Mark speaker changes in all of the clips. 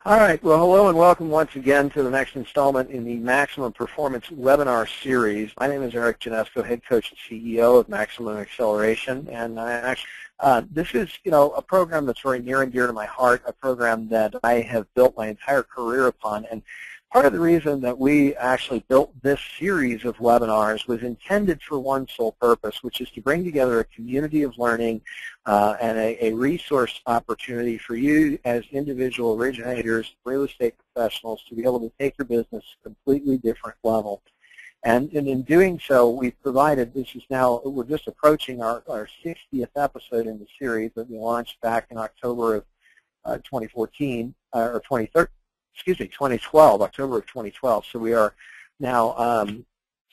Speaker 1: All right. Well, hello and welcome once again to the next installment in the Maximum Performance webinar series. My name is Erik Janeczko, head coach and CEO of Maximum Acceleration, and this is, a program that's very near and dear to my heart, a program that I have built my entire career upon. And part of the reason that we actually built this series of webinars was intended for one sole purpose, which is to bring together a community of learning and a resource opportunity for you as individual originators, real estate professionals, to be able to take your business to a completely different level. And in doing so, we've provided, we're just approaching our 60th episode in the series that we launched back in October of 2014, or 2012, October of 2012. So we are now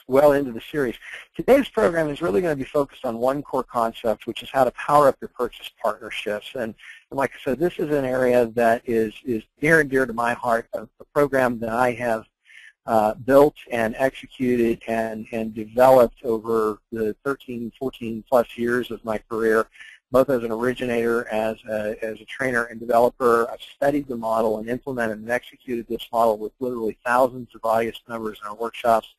Speaker 1: well into the series. Today's program is really going to be focused on one core concept, which is how to power up your purchase partnerships. And like I said, this is an area that is near and dear to my heart, a program that I have built and executed and developed over the 13, 14 plus years of my career, both as an originator, as a trainer and developer. I've studied the model and implemented and executed this model with literally thousands of audience members in our workshops,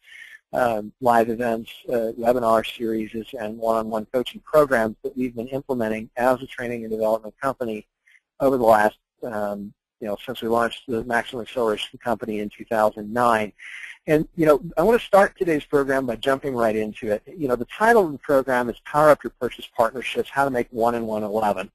Speaker 1: live events, webinar series, and one-on-one coaching programs that we've been implementing as a training and development company over the last, since we launched the Maximum Acceleration Company in 2009. And, I want to start today's program by jumping right into it. The title of the program is Power Up Your Purchase Partnerships, How to Make 1 and 1 11.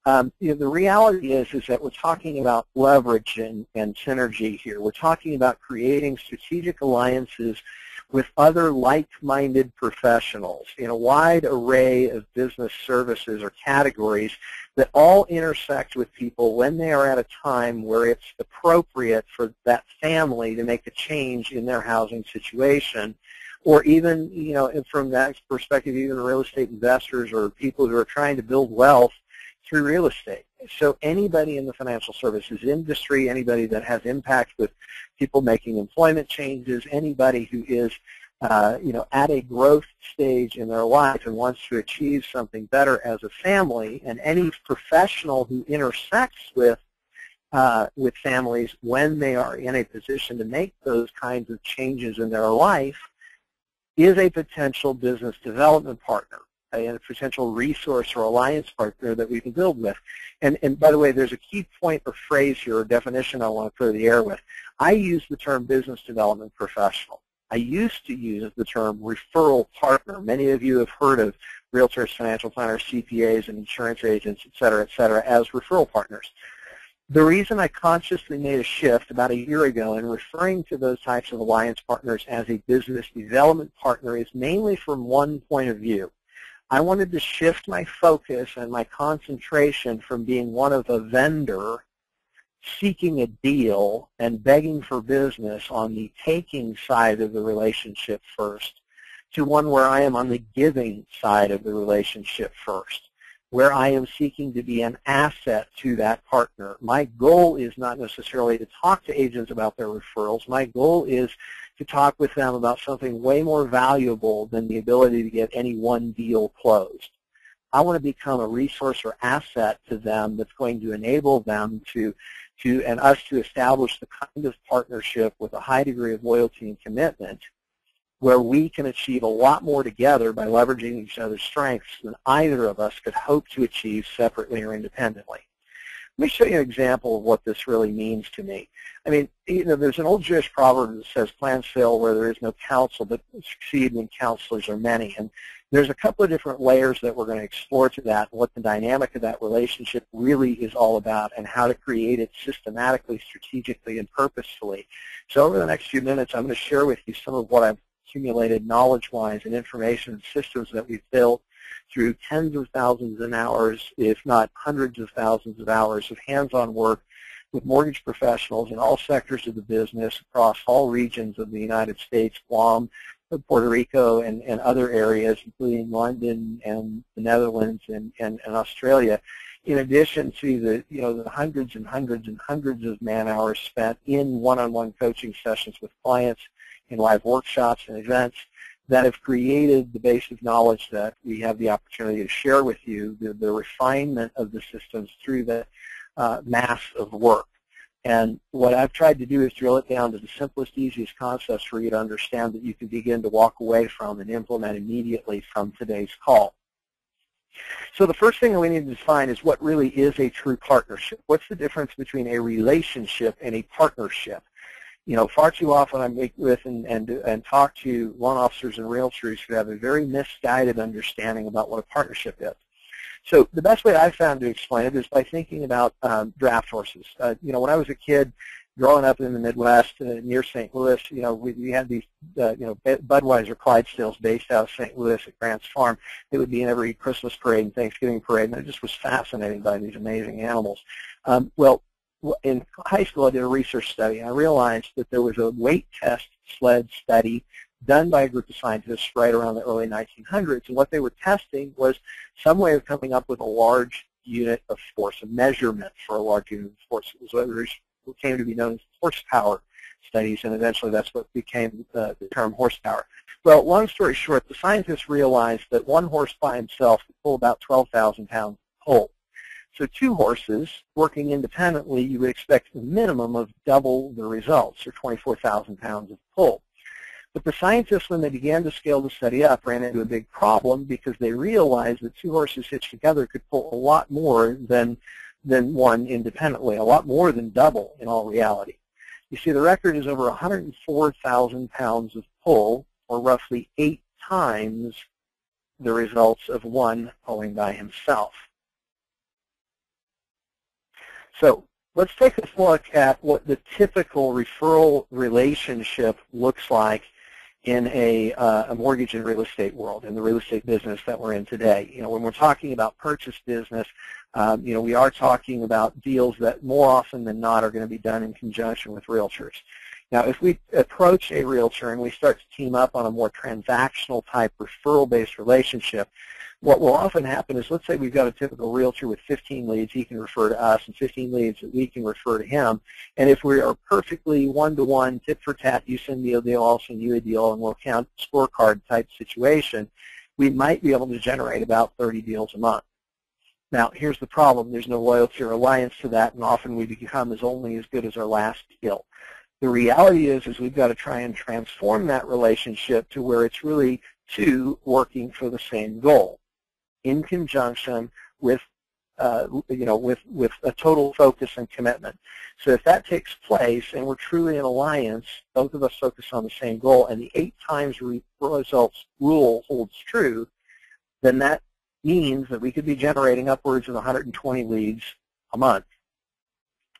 Speaker 1: The reality is that we're talking about leverage and synergy here. We're talking about creating strategic alliances with other like-minded professionals in a wide array of business services or categories that all intersect with people when they are at a time where it's appropriate for that family to make a change in their housing situation, or even, from that perspective, even real estate investors or people who are trying to build wealth through real estate. So anybody in the financial services industry, anybody that has impact with people making employment changes, anybody who is at a growth stage in their life and wants to achieve something better as a family, and any professional who intersects with families when they are in a position to make those kinds of changes in their life is a potential business development partner, a potential resource or alliance partner that we can build with. And by the way, there's a key point or phrase here or definition I want to clear the air with. I use the term business development professional. I used to use the term referral partner. Many of you have heard of realtors, financial planners, CPAs, and insurance agents, et cetera, as referral partners. The reason I consciously made a shift about a year ago in referring to those types of alliance partners as a business development partner is mainly from one point of view. I wanted to shift my focus and my concentration from being one of a vendor seeking a deal and begging for business on the taking side of the relationship first to one where I am on the giving side of the relationship first, where I am seeking to be an asset to that partner. My goal is not necessarily to talk to agents about their referrals. My goal is to talk with them about something way more valuable than the ability to get any one deal closed. I want to become a resource or asset to them that's going to enable them and us to establish the kind of partnership with a high degree of loyalty and commitment where we can achieve a lot more together by leveraging each other's strengths than either of us could hope to achieve separately or independently. Let me show you an example of what this really means to me. I mean, there's an old Jewish proverb that says, plans fail where there is no counsel, but succeed when counselors are many. And there's a couple of different layers that we're going to explore to that, and what the dynamic of that relationship really is all about, and how to create it systematically, strategically, and purposefully. So over the next few minutes, I'm going to share with you some of what I've accumulated knowledge-wise and information and systems that we've built through tens of thousands of hours, if not hundreds of thousands of hours of hands-on work with mortgage professionals in all sectors of the business across all regions of the United States, Guam, Puerto Rico, and other areas, including London and the Netherlands and Australia, in addition to the hundreds and hundreds and hundreds of man-hours spent in one-on-one coaching sessions with clients, in live workshops and events that have created the base of knowledge that we have the opportunity to share with you, the refinement of the systems through the mass of work. And what I've tried to do is drill it down to the simplest, easiest concepts for you to understand that you can begin to walk away from and implement immediately from today's call. So the first thing that we need to define is what really is a true partnership. What's the difference between a relationship and a partnership? You know, far too often I meet with and talk to loan officers and realtors who have a very misguided understanding about what a partnership is. So the best way I've found to explain it is by thinking about draft horses. You know, when I was a kid growing up in the Midwest near St. Louis, you know, we had these, you know, Budweiser Clydesdales based out of St. Louis at Grant's Farm. It would be in every Christmas parade and Thanksgiving parade, and I just was fascinated by these amazing animals. Well, in high school, I did a research study, and I realized that there was a weight test sled study done by a group of scientists right around the early 1900s, and what they were testing was some way of coming up with a large unit of force, a measurement for a large unit of force. It was what came to be known as horsepower studies, and eventually that's what became the term horsepower. Well, long story short, the scientists realized that one horse by himself could pull about 12,000 pounds of pull. So two horses working independently, you would expect a minimum of double the results, or 24,000 pounds of pull. But the scientists, when they began to scale the study up, ran into a big problem because they realized that two horses hitched together could pull a lot more than one independently, a lot more than double in all reality. You see, the record is over 104,000 pounds of pull, or roughly 8 times the results of one pulling by himself. So let's take a look at what the typical referral relationship looks like in a mortgage and real estate world, in the real estate business that we're in today. You know, when we're talking about purchase business, you know, we are talking about deals that more often than not are going to be done in conjunction with realtors. Now, if we approach a realtor and we start to team up on a more transactional type referral-based relationship, what will often happen is, let's say we've got a typical realtor with 15 leads he can refer to us and 15 leads that we can refer to him. And if we are perfectly one-to-one, tit-for-tat, you send me a deal, I'll send you a deal, and we'll count scorecard type situation, we might be able to generate about 30 deals a month. Now, here's the problem. There's no loyalty or alliance to that, and often we become only as good as our last deal. The reality is we've got to try and transform that relationship to where it's really two working for the same goal, in conjunction with, you know, with a total focus and commitment. So if that takes place and we're truly an alliance, both of us focus on the same goal, and the 8 times results rule holds true, then that means that we could be generating upwards of 120 leads a month.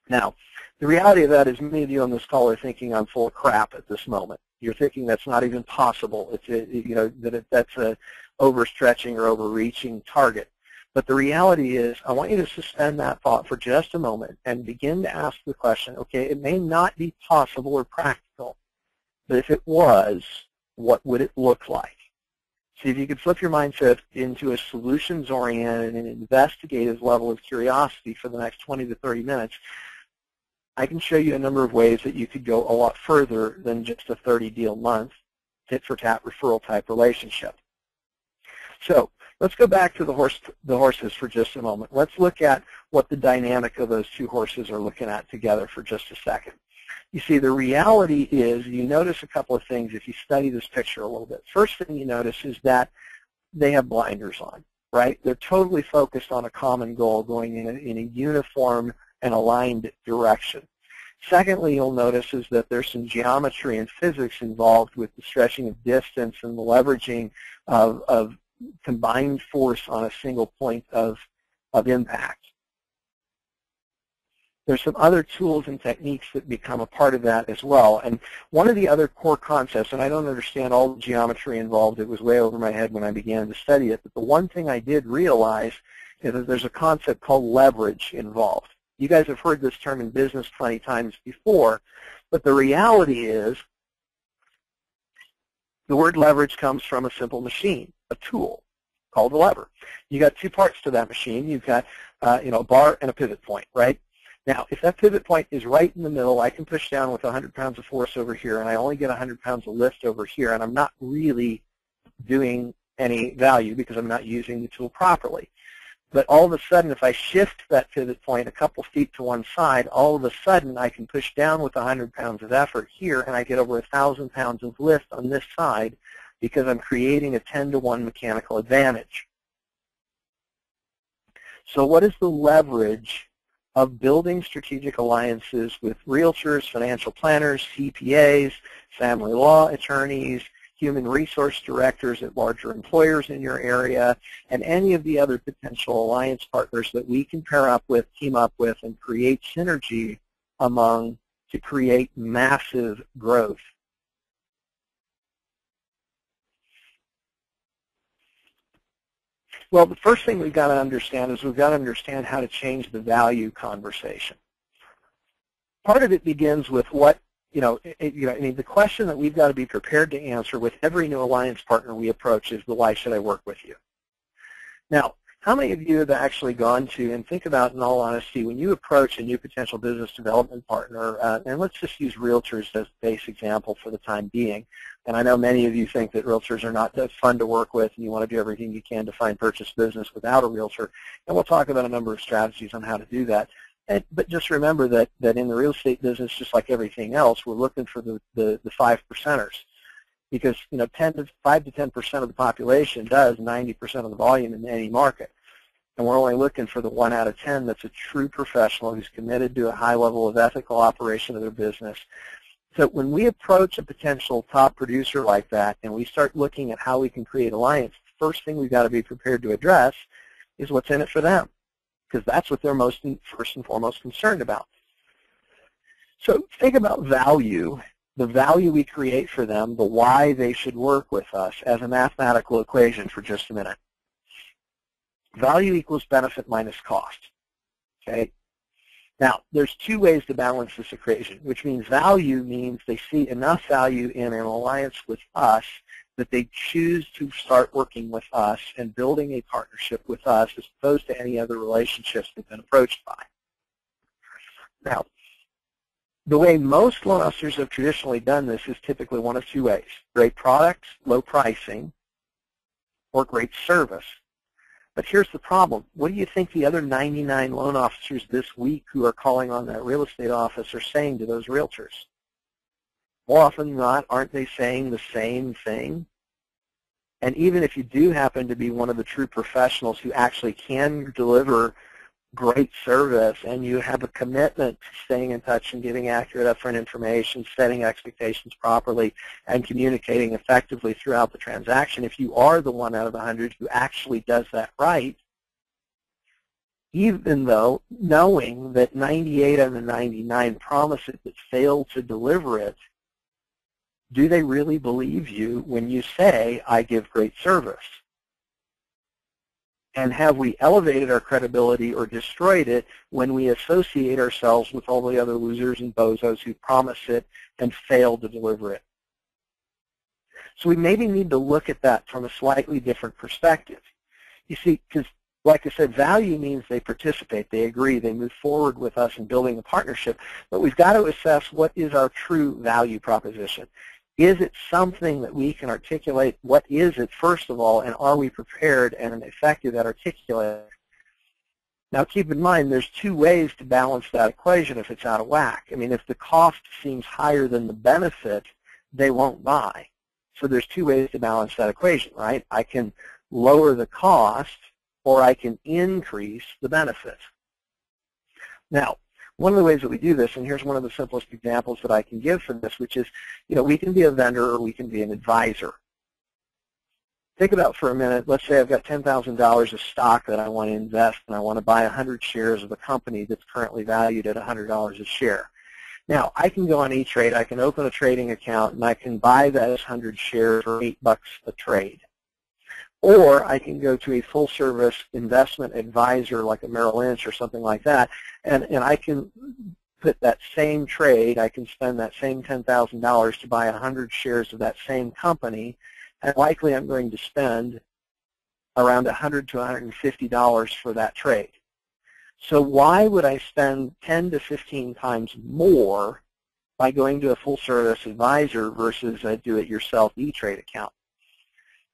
Speaker 1: Now, the reality of that is many of you on this call are thinking I'm full of crap at this moment. You're thinking that's not even possible. It's you know, that's a overstretching or overreaching target. But the reality is, I want you to suspend that thought for just a moment and begin to ask the question, okay, it may not be possible or practical, but if it was, what would it look like? See, if you could flip your mindset into a solutions-oriented and investigative level of curiosity for the next 20 to 30 minutes, I can show you a number of ways that you could go a lot further than just a 30-deal month, tit-for-tat referral type relationship. So let's go back to the horses for just a moment. Let's look at what the dynamic of those two horses are looking at together for just a second. You see, the reality is, you notice a couple of things if you study this picture a little bit. First thing you notice is that they have blinders on, right? They're totally focused on a common goal, going in a uniform and aligned direction. Secondly, you'll notice is that there's some geometry and physics involved with the stretching of distance and the leveraging of combined force on a single point of impact. There's some other tools and techniques that become a part of that as well. And one of the other core concepts, and I don't understand all the geometry involved, it was way over my head when I began to study it, but the one thing I did realize is that there's a concept called leverage involved. You guys have heard this term in business plenty times before, but the reality is the word leverage comes from a simple machine, a tool called a lever. You got two parts to that machine. You've got you know, a bar and a pivot point, right? Now, if that pivot point is right in the middle, I can push down with 100 pounds of force over here, and I only get 100 pounds of lift over here, and I'm not really doing any value because I'm not using the tool properly. But all of a sudden, if I shift that pivot point a couple feet to one side, all of a sudden I can push down with 100 pounds of effort here, and I get over 1,000 pounds of lift on this side because I'm creating a 10-to-1 mechanical advantage. So what is the leverage of building strategic alliances with realtors, financial planners, CPAs, family law attorneys, human resource directors at larger employers in your area, and any of the other potential alliance partners that we can pair up with, team up with, and create synergy among to create massive growth? Well, the first thing we've got to understand is we've got to understand how to change the value conversation. Part of it begins with what, the question that we've got to be prepared to answer with every new alliance partner we approach is the why should I work with you? Now, how many of you have actually gone to, and think about in all honesty, when you approach a new potential business development partner, and let's just use realtors as the base example for the time being, and I know many of you think that realtors are not that fun to work with and you want to do everything you can to find purchase business without a realtor, and we'll talk about a number of strategies on how to do that. But just remember that in the real estate business, just like everything else, we're looking for the 5%ers. Because 5 to 10% of the population does 90% of the volume in any market. And we're only looking for the 1 out of 10 that's a true professional who's committed to a high level of ethical operation of their business. So when we approach a potential top producer like that and we start looking at how we can create alliance, the first thing we've got to be prepared to address is what's in it for them, because that's what they're first and foremost concerned about. So think about value, the value we create for them, the why they should work with us as a mathematical equation for just a minute. Value equals benefit minus cost. Okay? Now, there's two ways to balance this equation, which means value means they see enough value in an alliance with us that they choose to start working with us and building a partnership with us as opposed to any other relationships they've been approached by. Now, the way most loan officers have traditionally done this is typically one of two ways: great products, low pricing, or great service. But here's the problem. What do you think the other 99 loan officers this week who are calling on that real estate office are saying to those realtors? More often than not, aren't they saying the same thing? And even if you do happen to be one of the true professionals who actually can deliver great service and you have a commitment to staying in touch and giving accurate upfront information, setting expectations properly, and communicating effectively throughout the transaction, if you are the 1 out of 100 who actually does that right, even though knowing that 98 out of the 99 promise it but fail to deliver it, do they really believe you when you say, I give great service? And have we elevated our credibility or destroyed it when we associate ourselves with all the other losers and bozos who promise it and fail to deliver it? So we maybe need to look at that from a slightly different perspective. You see, because like I said, value means they participate, they agree, they move forward with us in building a partnership, but we've got to assess what is our true value proposition. Is it something that we can articulate? What is it, first of all, and are we prepared and effective at articulating it? Now, keep in mind, there's two ways to balance that equation if it's out of whack. I mean, if the cost seems higher than the benefit, they won't buy. So there's two ways to balance that equation, right? I can lower the cost or I can increase the benefit. Now, one of the ways that we do this, and here's one of the simplest examples that I can give for this, which is, we can be a vendor or we can be an advisor. Think about for a minute, let's say I've got $10,000 of stock that I want to invest and I want to buy 100 shares of a company that's currently valued at $100 a share. Now, I can go on E-Trade, I can open a trading account, and I can buy those 100 shares for $8 a trade. Or I can go to a full-service investment advisor like a Merrill Lynch or something like that, and I can put that same trade, I can spend that same $10,000 to buy 100 shares of that same company, and likely I'm going to spend around $100 to $150 for that trade. So why would I spend 10 to 15 times more by going to a full-service advisor versus a do-it-yourself E-Trade account?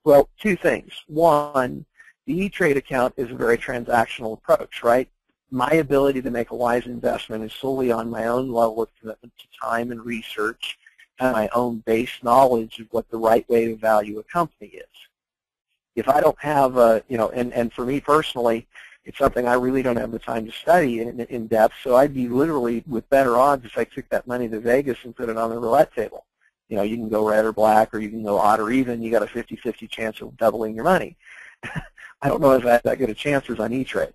Speaker 1: Well, two things. One, The E-Trade account is a very transactional approach, right? My ability to make a wise investment is solely on my own level of commitment to time and research and my own base knowledge of what the right way to value a company is. If I don't have a, and for me personally, it's something I really don't have the time to study in depth, so I'd be literally with better odds if I took that money to Vegas and put it on the roulette table. You can go red or black, or you can go odd or even. You got a 50-50 chance of doubling your money. I don't know if I have that good a chances on E-Trade.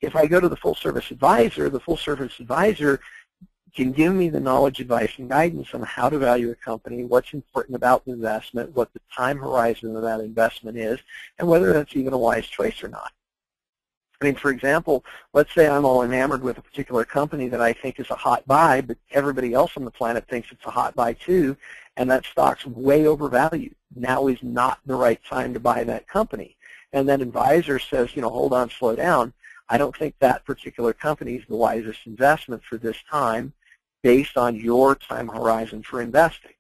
Speaker 1: If I go to the full-service advisor can give me the knowledge, advice, and guidance on how to value a company, what's important about the investment, what the time horizon of that investment is, and whether that's even a wise choice or not. I mean, for example, let's say I'm all enamored with a particular company that I think is a hot buy, but everybody else on the planet thinks it's a hot buy too, and that stock's way overvalued. Now is not the right time to buy that company. And then advisor says, hold on, slow down. I don't think that particular company is the wisest investment for this time based on your time horizon for investing.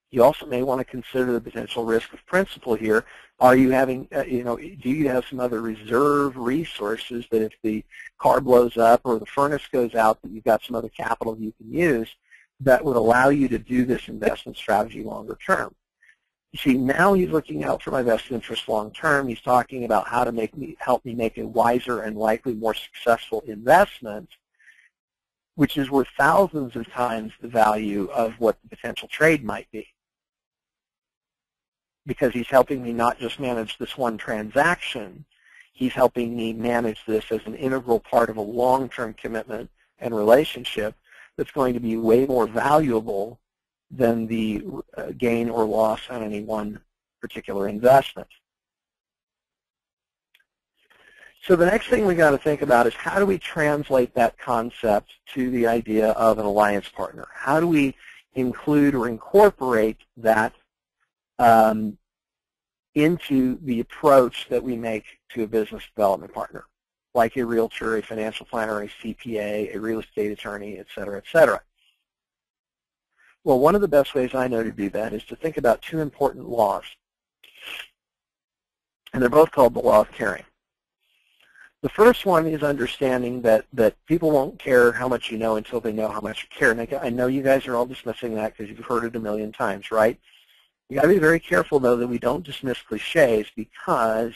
Speaker 1: You also may want to consider the potential risk of principal here. Are you having, do you have some other reserve resources that if the car blows up or the furnace goes out, that you've got some other capital you can use that would allow you to do this investment strategy longer term? You see, now he's looking out for my best interest long term. He's talking about how to help me make a wiser and likely more successful investment, which is worth thousands of times the value of what the potential trade might be. Because he's helping me not just manage this one transaction, he's helping me manage this as an integral part of a long-term commitment and relationship that's going to be way more valuable than the gain or loss on any one particular investment. So the next thing we got to think about is how do we translate that concept to the idea of an alliance partner? How do we include or incorporate that into the approach that we make to a business development partner, like a realtor, a financial planner, a CPA, a real estate attorney, et cetera, et cetera? Well, one of the best ways I know to do that is to think about two important laws, and they're both called the law of caring. The first one is understanding that people won't care how much you know until they know how much you care. And I know you guys are all dismissing that because you've heard it a million times, right? You got to be very careful, though, that we don't dismiss cliches, because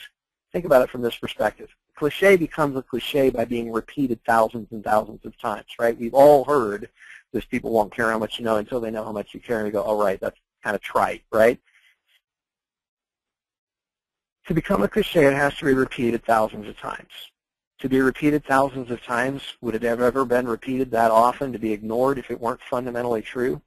Speaker 1: think about it from this perspective. Cliche becomes a cliche by being repeated thousands and thousands of times, right? We've all heard this: people won't care how much you know until they know how much you care, and we go, oh, right, that's kind of trite, right? To become a cliche, it has to be repeated thousands of times. To be repeated thousands of times, would it have ever been repeated that often to be ignored if it weren't fundamentally true?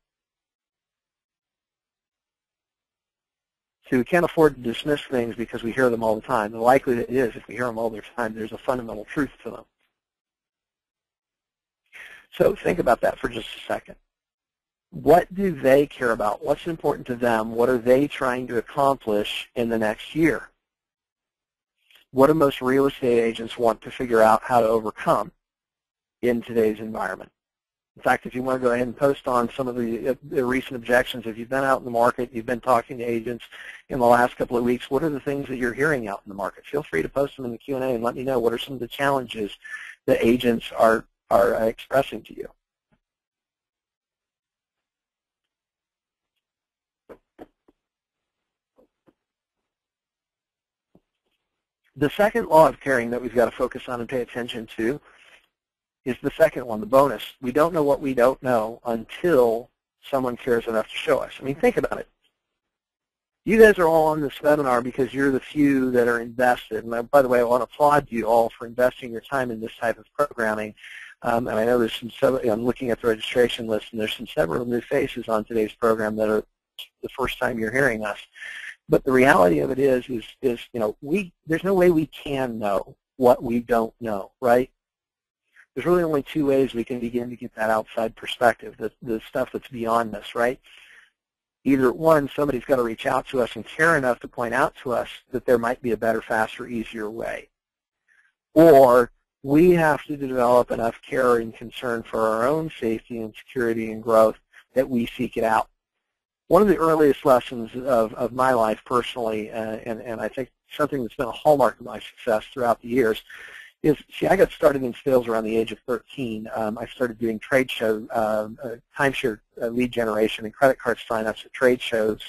Speaker 1: So we can't afford to dismiss things because we hear them all the time. The likelihood is, if we hear them all the time, there's a fundamental truth to them. So think about that for just a second. What do they care about? What's important to them? What are they trying to accomplish in the next year? What do most real estate agents want to figure out how to overcome in today's environment? In fact, if you want to go ahead and post on some of the recent objections, if you've been out in the market, you've been talking to agents in the last couple of weeks, what are the things that you're hearing out in the market? Feel free to post them in the Q&A and let me know what are some of the challenges that agents are expressing to you. The second law of caring that we've got to focus on and pay attention to is the second one, the bonus. We don't know what we don't know until someone cares enough to show us. I mean, think about it. You guys are all on this webinar because you're the few that are invested. And by the way, I want to applaud you all for investing your time in this type of programming. And I know there's I'm looking at the registration list, and there's several new faces on today's program that are the first time you're hearing us. But the reality of it is there's no way we can know what we don't know, right? There's really only two ways we can begin to get that outside perspective, the stuff that's beyond us, right? Either one, somebody's got to reach out to us and care enough to point out to us that there might be a better, faster, easier way. Or we have to develop enough care and concern for our own safety and security and growth that we seek it out. One of the earliest lessons of my life personally, and I think something that's been a hallmark of my success throughout the years, is, see, I got started in sales around the age of 13. I started doing trade show, timeshare lead generation and credit card sign-ups at trade shows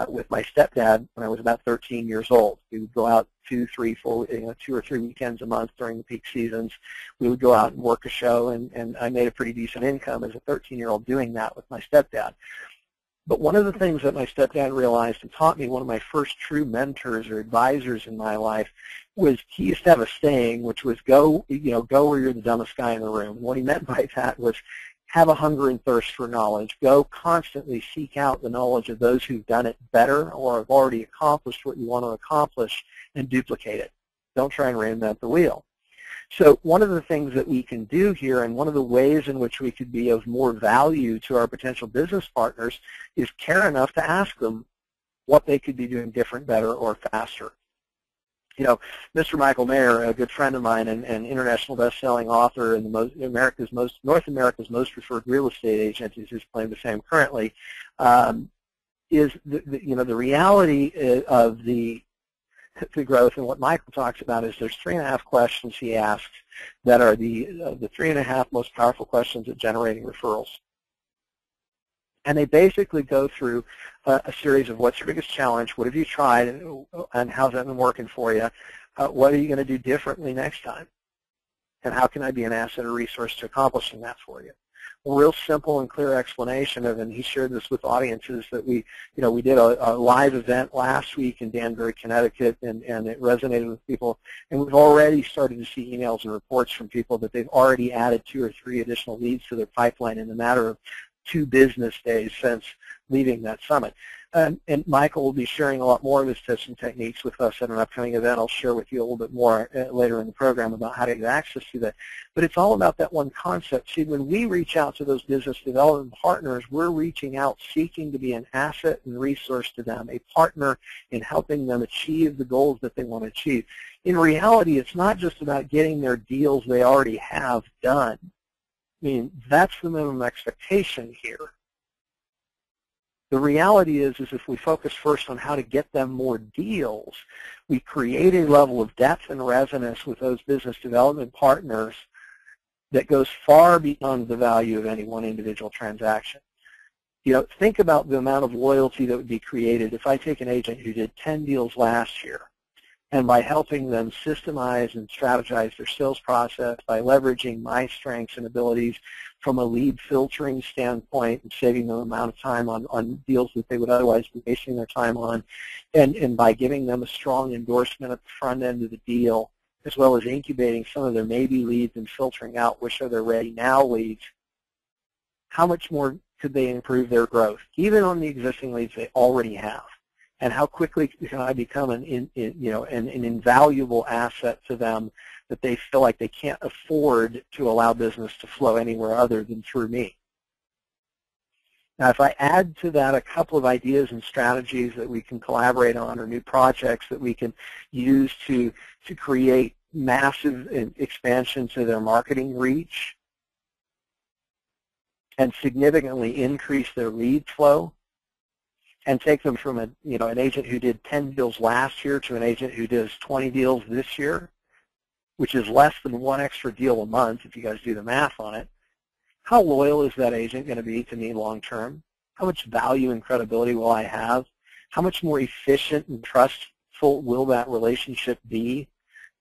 Speaker 1: with my stepdad when I was about 13 years old. We would go out 2 or 3 weekends a month during the peak seasons. We would go out and work a show, and I made a pretty decent income as a 13-year-old doing that with my stepdad. But one of the things that my stepdad realized and taught me, one of my first true mentors or advisors in my life, was he used to have a saying, which was go where you're the dumbest guy in the room. And what he meant by that was have a hunger and thirst for knowledge. Go constantly seek out the knowledge of those who've done it better or have already accomplished what you want to accomplish and duplicate it. Don't try and reinvent the wheel. So one of the things that we can do here, and one of the ways in which we could be of more value to our potential business partners, is care enough to ask them what they could be doing different, better, or faster. You know, Mr. Michael Mayer, a good friend of mine and international best-selling author and North America's most preferred real estate agent, is his claim to fame currently, is the reality of the growth, and what Michael talks about is there's 3.5 questions he asks that are the 3.5 most powerful questions at generating referrals. And they basically go through a series of what's your biggest challenge, what have you tried, and how's that been working for you, what are you going to do differently next time, and how can I be an asset or resource to accomplishing that for you. A real simple and clear explanation of, and he shared this with audiences, that we did a live event last week in Danbury, Connecticut, and it resonated with people, and we've already started to see emails and reports from people that they've already added 2 or 3 additional leads to their pipeline in a matter of 2 business days since leaving that summit. And Michael will be sharing a lot more of his tips and techniques with us at an upcoming event. I'll share with you a little bit more later in the program about how to get access to that. But it's all about that one concept. See, when we reach out to those business development partners, we're reaching out seeking to be an asset and resource to them, a partner in helping them achieve the goals that they want to achieve. In reality, it's not just about getting their deals they already have done. I mean, that's the minimum expectation here. The reality is if we focus first on how to get them more deals, we create a level of depth and resonance with those business development partners that goes far beyond the value of any one individual transaction. You know, think about the amount of loyalty that would be created if I take an agent who did 10 deals last year, and by helping them systemize and strategize their sales process, by leveraging my strengths and abilities from a lead filtering standpoint and saving them amount of time on deals that they would otherwise be wasting their time on, and by giving them a strong endorsement at the front end of the deal, as well as incubating some of their maybe leads and filtering out which are their ready now leads, how much more could they improve their growth, even on the existing leads they already have? And how quickly can I become an invaluable asset to them that they feel like they can't afford to allow business to flow anywhere other than through me? Now, if I add to that a couple of ideas and strategies that we can collaborate on, or new projects that we can use to create massive expansion to their marketing reach and significantly increase their lead flow, and take them from an agent who did 10 deals last year to an agent who does 20 deals this year, which is less than 1 extra deal a month if you guys do the math on it, how loyal is that agent going to be to me long term? How much value and credibility will I have? How much more efficient and trustful will that relationship be,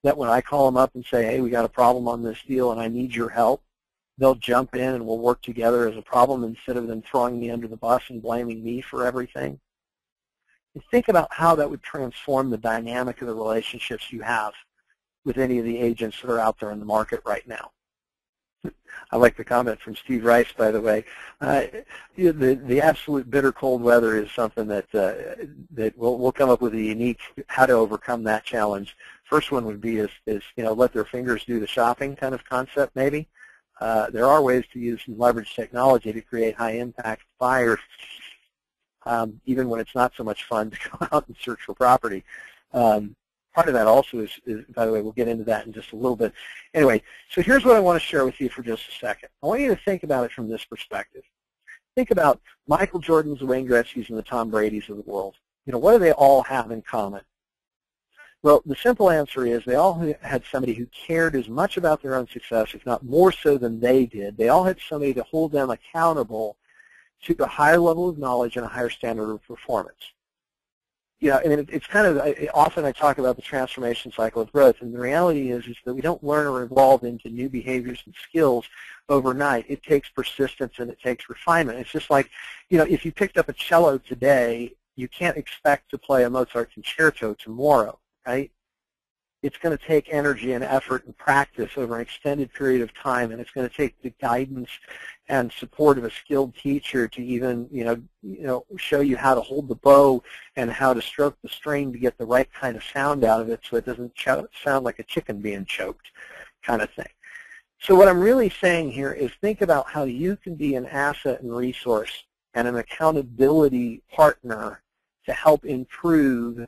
Speaker 1: that when I call them up and say, hey, we got a problem on this deal and I need your help, they'll jump in and we'll work together as a problem instead of them throwing me under the bus and blaming me for everything? And think about how that would transform the dynamic of the relationships you have with any of the agents that are out there in the market right now. I like the comment from Steve Rice, by the way. The absolute bitter cold weather is something that we'll come up with a unique how to overcome that challenge. First one would be is let their fingers do the shopping kind of concept maybe. There are ways to use and leverage technology to create high-impact buyers, even when it's not so much fun to go out and search for property. Part of that also is, by the way, we'll get into that in just a little bit. Anyway, so here's what I want to share with you for just a second. I want you to think about it from this perspective. Think about Michael Jordan's, the Wayne Gretzky's, and the Tom Brady's of the world. What do they all have in common? Well, the simple answer is they all had somebody who cared as much about their own success, if not more so than they did. They all had somebody to hold them accountable to a higher level of knowledge and a higher standard of performance. Yeah, and it's kind of, often I talk about the transformation cycle of growth, and the reality is that we don't learn or evolve into new behaviors and skills overnight. It takes persistence and it takes refinement. It's just like, if you picked up a cello today, you can't expect to play a Mozart concerto tomorrow, right? It's going to take energy and effort and practice over an extended period of time, and it's going to take the guidance and support of a skilled teacher to even, show you how to hold the bow and how to stroke the string to get the right kind of sound out of it so it doesn't sound like a chicken being choked kind of thing. So what I'm really saying here is think about how you can be an asset and resource and an accountability partner to help improve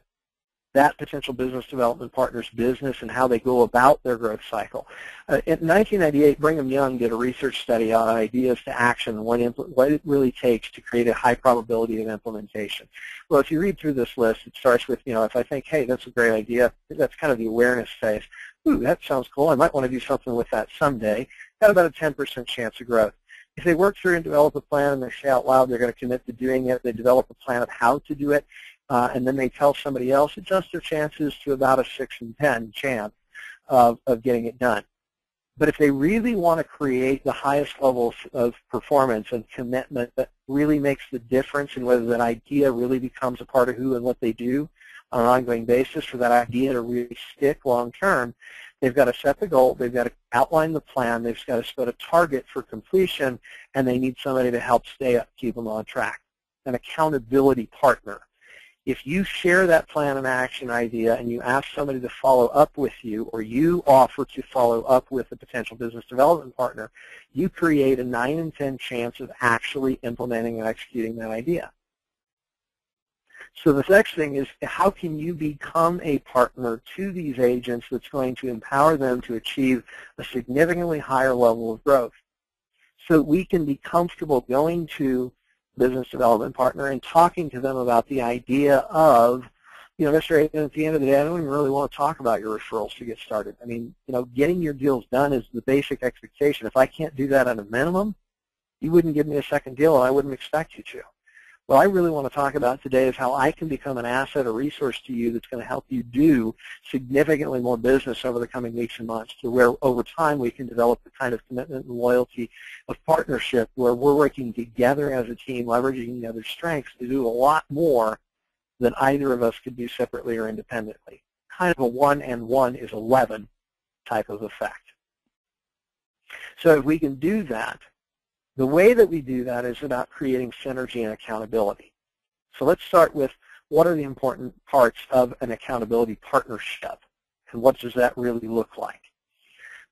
Speaker 1: that potential business development partner's business and how they go about their growth cycle. In 1998, Brigham Young did a research study on ideas to action and what it really takes to create a high probability of implementation. Well, if you read through this list, it starts with, if I think, hey, that's a great idea, that's kind of the awareness phase. Ooh, that sounds cool. I might want to do something with that someday. Got about a 10% chance of growth. If they work through and develop a plan and they say out loud they're going to commit to doing it, they develop a plan of how to do it, and then they tell somebody else, adjust their chances to about a 6 in 10 chance of getting it done. But if they really want to create the highest level of performance and commitment that really makes the difference in whether that idea really becomes a part of who and what they do on an ongoing basis for that idea to really stick long term, they've got to set the goal, they've got to outline the plan, they've got to set a target for completion, and they need somebody to help keep them on track, an accountability partner. If you share that plan and action idea and you ask somebody to follow up with you, or you offer to follow up with a potential business development partner, you create a 9 in 10 chance of actually implementing and executing that idea. So the next thing is, how can you become a partner to these agents that's going to empower them to achieve a significantly higher level of growth? So we can be comfortable going to business development partner and talking to them about the idea of, Mr. Aiken, at the end of the day, I don't even really want to talk about your referrals to get started. I mean, getting your deals done is the basic expectation. If I can't do that at a minimum, you wouldn't give me a second deal, and I wouldn't expect you to. What I really want to talk about today is how I can become an asset or resource to you that's going to help you do significantly more business over the coming weeks and months, to where over time we can develop the kind of commitment and loyalty of partnership where we're working together as a team, leveraging each other's strengths to do a lot more than either of us could do separately or independently. Kind of a 1 and 1 is 11 type of effect. So if we can do that, the way that we do that is about creating synergy and accountability. So let's start with, what are the important parts of an accountability partnership, and what does that really look like?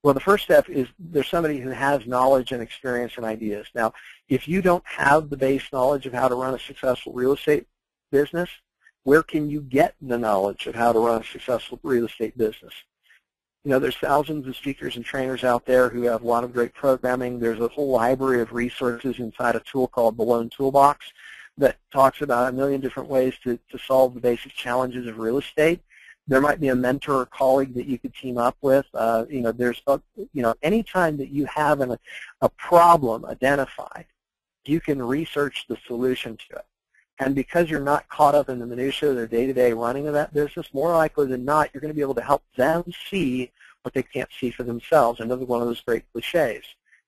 Speaker 1: Well, the first step is there's somebody who has knowledge and experience and ideas. Now, if you don't have the base knowledge of how to run a successful real estate business, where can you get the knowledge of how to run a successful real estate business? There's thousands of speakers and trainers out there who have a lot of great programming. There's a whole library of resources inside a tool called the Loan Toolbox that talks about a million different ways to solve the basic challenges of real estate. There might be a mentor or colleague that you could team up with. Anytime that you have a problem identified, you can research the solution to it. And because you're not caught up in the minutiae of their day-to-day running of that business, more likely than not, you're going to be able to help them see what they can't see for themselves. Another one of those great cliches.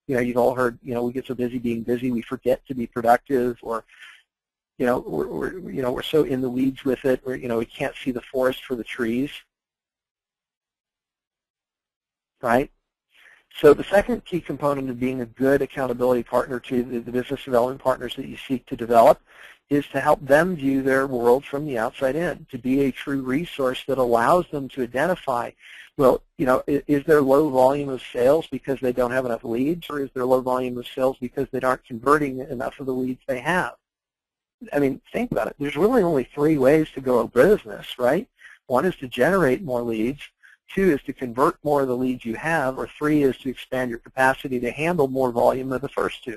Speaker 1: You've all heard, we get so busy being busy, we forget to be productive, or, we're so in the weeds with it, or, we can't see the forest for the trees, right? So the second key component of being a good accountability partner to the business development partners that you seek to develop is to help them view their world from the outside in, to be a true resource that allows them to identify, well, is there low volume of sales because they don't have enough leads, or is there low volume of sales because they aren't converting enough of the leads they have? I mean, think about it. There's really only 3 ways to grow a business, right? 1 is to generate more leads, 2 is to convert more of the leads you have, or 3 is to expand your capacity to handle more volume of the first 2.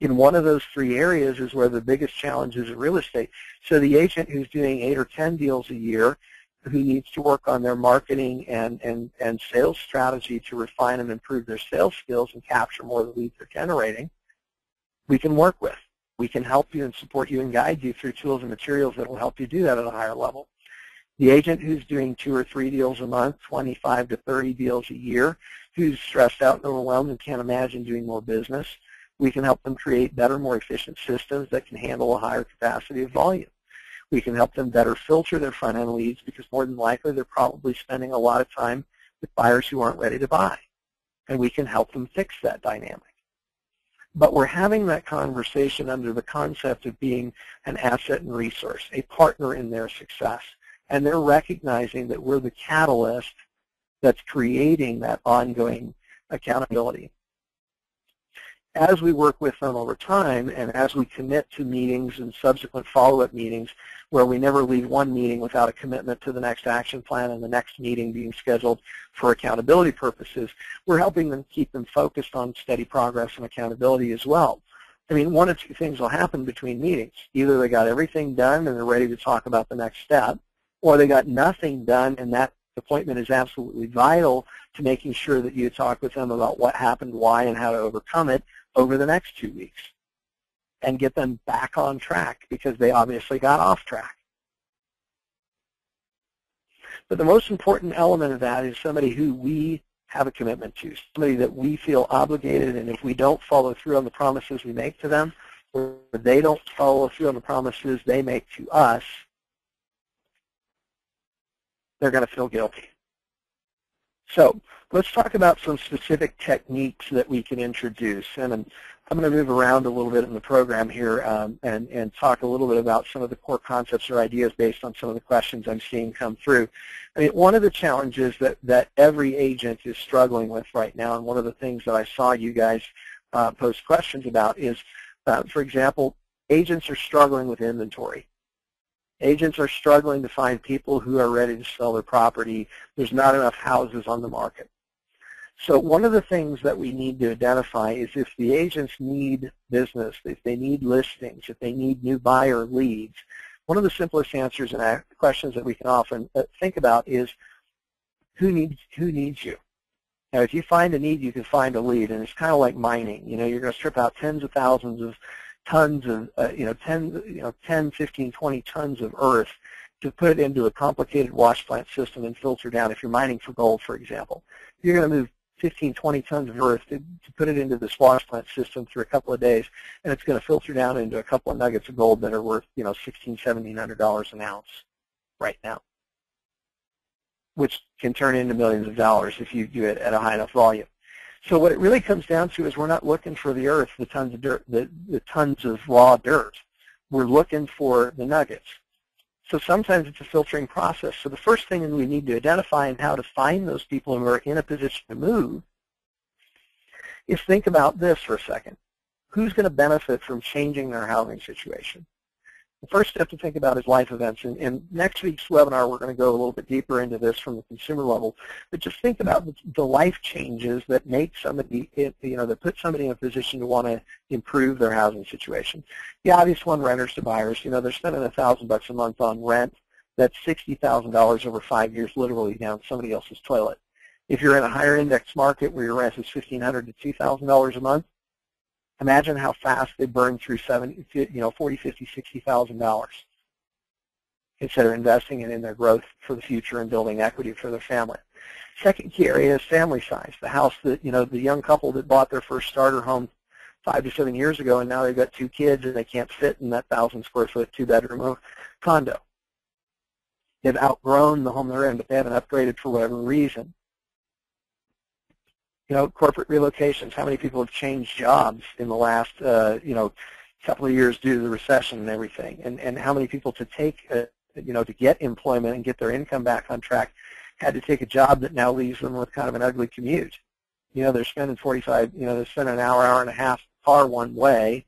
Speaker 1: In one of those 3 areas is where the biggest challenge is in real estate. So the agent who's doing 8 or 10 deals a year, who needs to work on their marketing and sales strategy to refine and improve their sales skills and capture more of the leads they're generating, we can work with. We can help you and support you and guide you through tools and materials that will help you do that at a higher level. The agent who's doing 2 or 3 deals a month, 25 to 30 deals a year, who's stressed out and overwhelmed and can't imagine doing more business, we can help them create better, more efficient systems that can handle a higher capacity of volume. We can help them better filter their front-end leads because more than likely they're probably spending a lot of time with buyers who aren't ready to buy. And we can help them fix that dynamic. But we're having that conversation under the concept of being an asset and resource, a partner in their success. And they're recognizing that we're the catalyst that's creating that ongoing accountability. As we work with them over time and as we commit to meetings and subsequent follow-up meetings where we never leave one meeting without a commitment to the next action plan and the next meeting being scheduled for accountability purposes, we're helping them keep them focused on steady progress and accountability as well. I mean, one of two things will happen between meetings. Either they got everything done and they're ready to talk about the next step, or they got nothing done and that appointment is absolutely vital to making sure that you talk with them about what happened, why, and how to overcome it over the next 2 weeks and get them back on track because they obviously got off track. But the most important element of that is somebody who we have a commitment to, somebody that we feel obligated, and if we don't follow through on the promises we make to them, or they don't follow through on the promises they make to us, they're going to feel guilty. So let's talk about some specific techniques that we can introduce. And I'm going to move around a little bit in the program here and talk a little bit about some of the core concepts or ideas based on some of the questions I'm seeing come through. I mean, one of the challenges that every agent is struggling with right now, and one of the things that I saw you guys post questions about is, for example, agents are struggling with inventory. Agents are struggling to find people who are ready to sell their property. There's not enough houses on the market. So one of the things that we need to identify is if the agents need business, if they need listings, if they need new buyer leads, one of the simplest answers and questions that we can often think about is who needs you? Now, if you find a need, you can find a lead, and it's kind of like mining. You know, you're going to strip out tens of thousands of tons of, 10, 15, 20 tons of earth to put it into a complicated wash plant system and filter down. If you're mining for gold, for example, you're going to move 15, 20 tons of earth to put it into this wash plant system through a couple of days, and it's going to filter down into a couple of nuggets of gold that are worth, $1,600, $1,700 an ounce right now, which can turn into millions of dollars if you do it at a high enough volume. So what it really comes down to is we're not looking for the earth, the tons of dirt, the tons of raw dirt. We're looking for the nuggets. So sometimes it's a filtering process. So the first thing we need to identify and how to find those people who are in a position to move is think about this for a second. Who's going to benefit from changing their housing situation? The first step to think about is life events. In next week's webinar, we're going to go a little bit deeper into this from the consumer level. But just think about the life changes that make somebody, that put somebody in a position to want to improve their housing situation. The obvious one, renters to buyers. They're spending $1,000 a month on rent. That's $60,000 over 5 years, literally down somebody else's toilet. If you're in a higher index market where your rent is $1,500 to $2,000 a month, imagine how fast they burn through $40,000, $50,000, $60,000 instead of investing it in their growth for the future and building equity for their family. Second key area is family size. The house that, the young couple that bought their first starter home 5 to 7 years ago, and now they've got 2 kids and they can't fit in that 1,000 square foot 2-bedroom condo. They've outgrown the home they're in, but they haven't upgraded for whatever reason. Corporate relocations. How many people have changed jobs in the last, couple of years due to the recession and everything? And how many people to take, to get employment and get their income back on track had to take a job that now leaves them with kind of an ugly commute? They're spending they're spending an hour and a half car one way,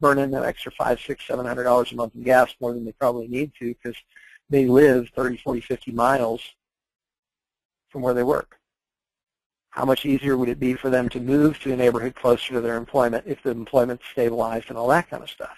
Speaker 1: burning that extra $500, $600, $700 a month in gas more than they probably need to because they live 30, 40, 50 miles from where they work. How much easier would it be for them to move to a neighborhood closer to their employment if the employment's stabilized and all that kind of stuff?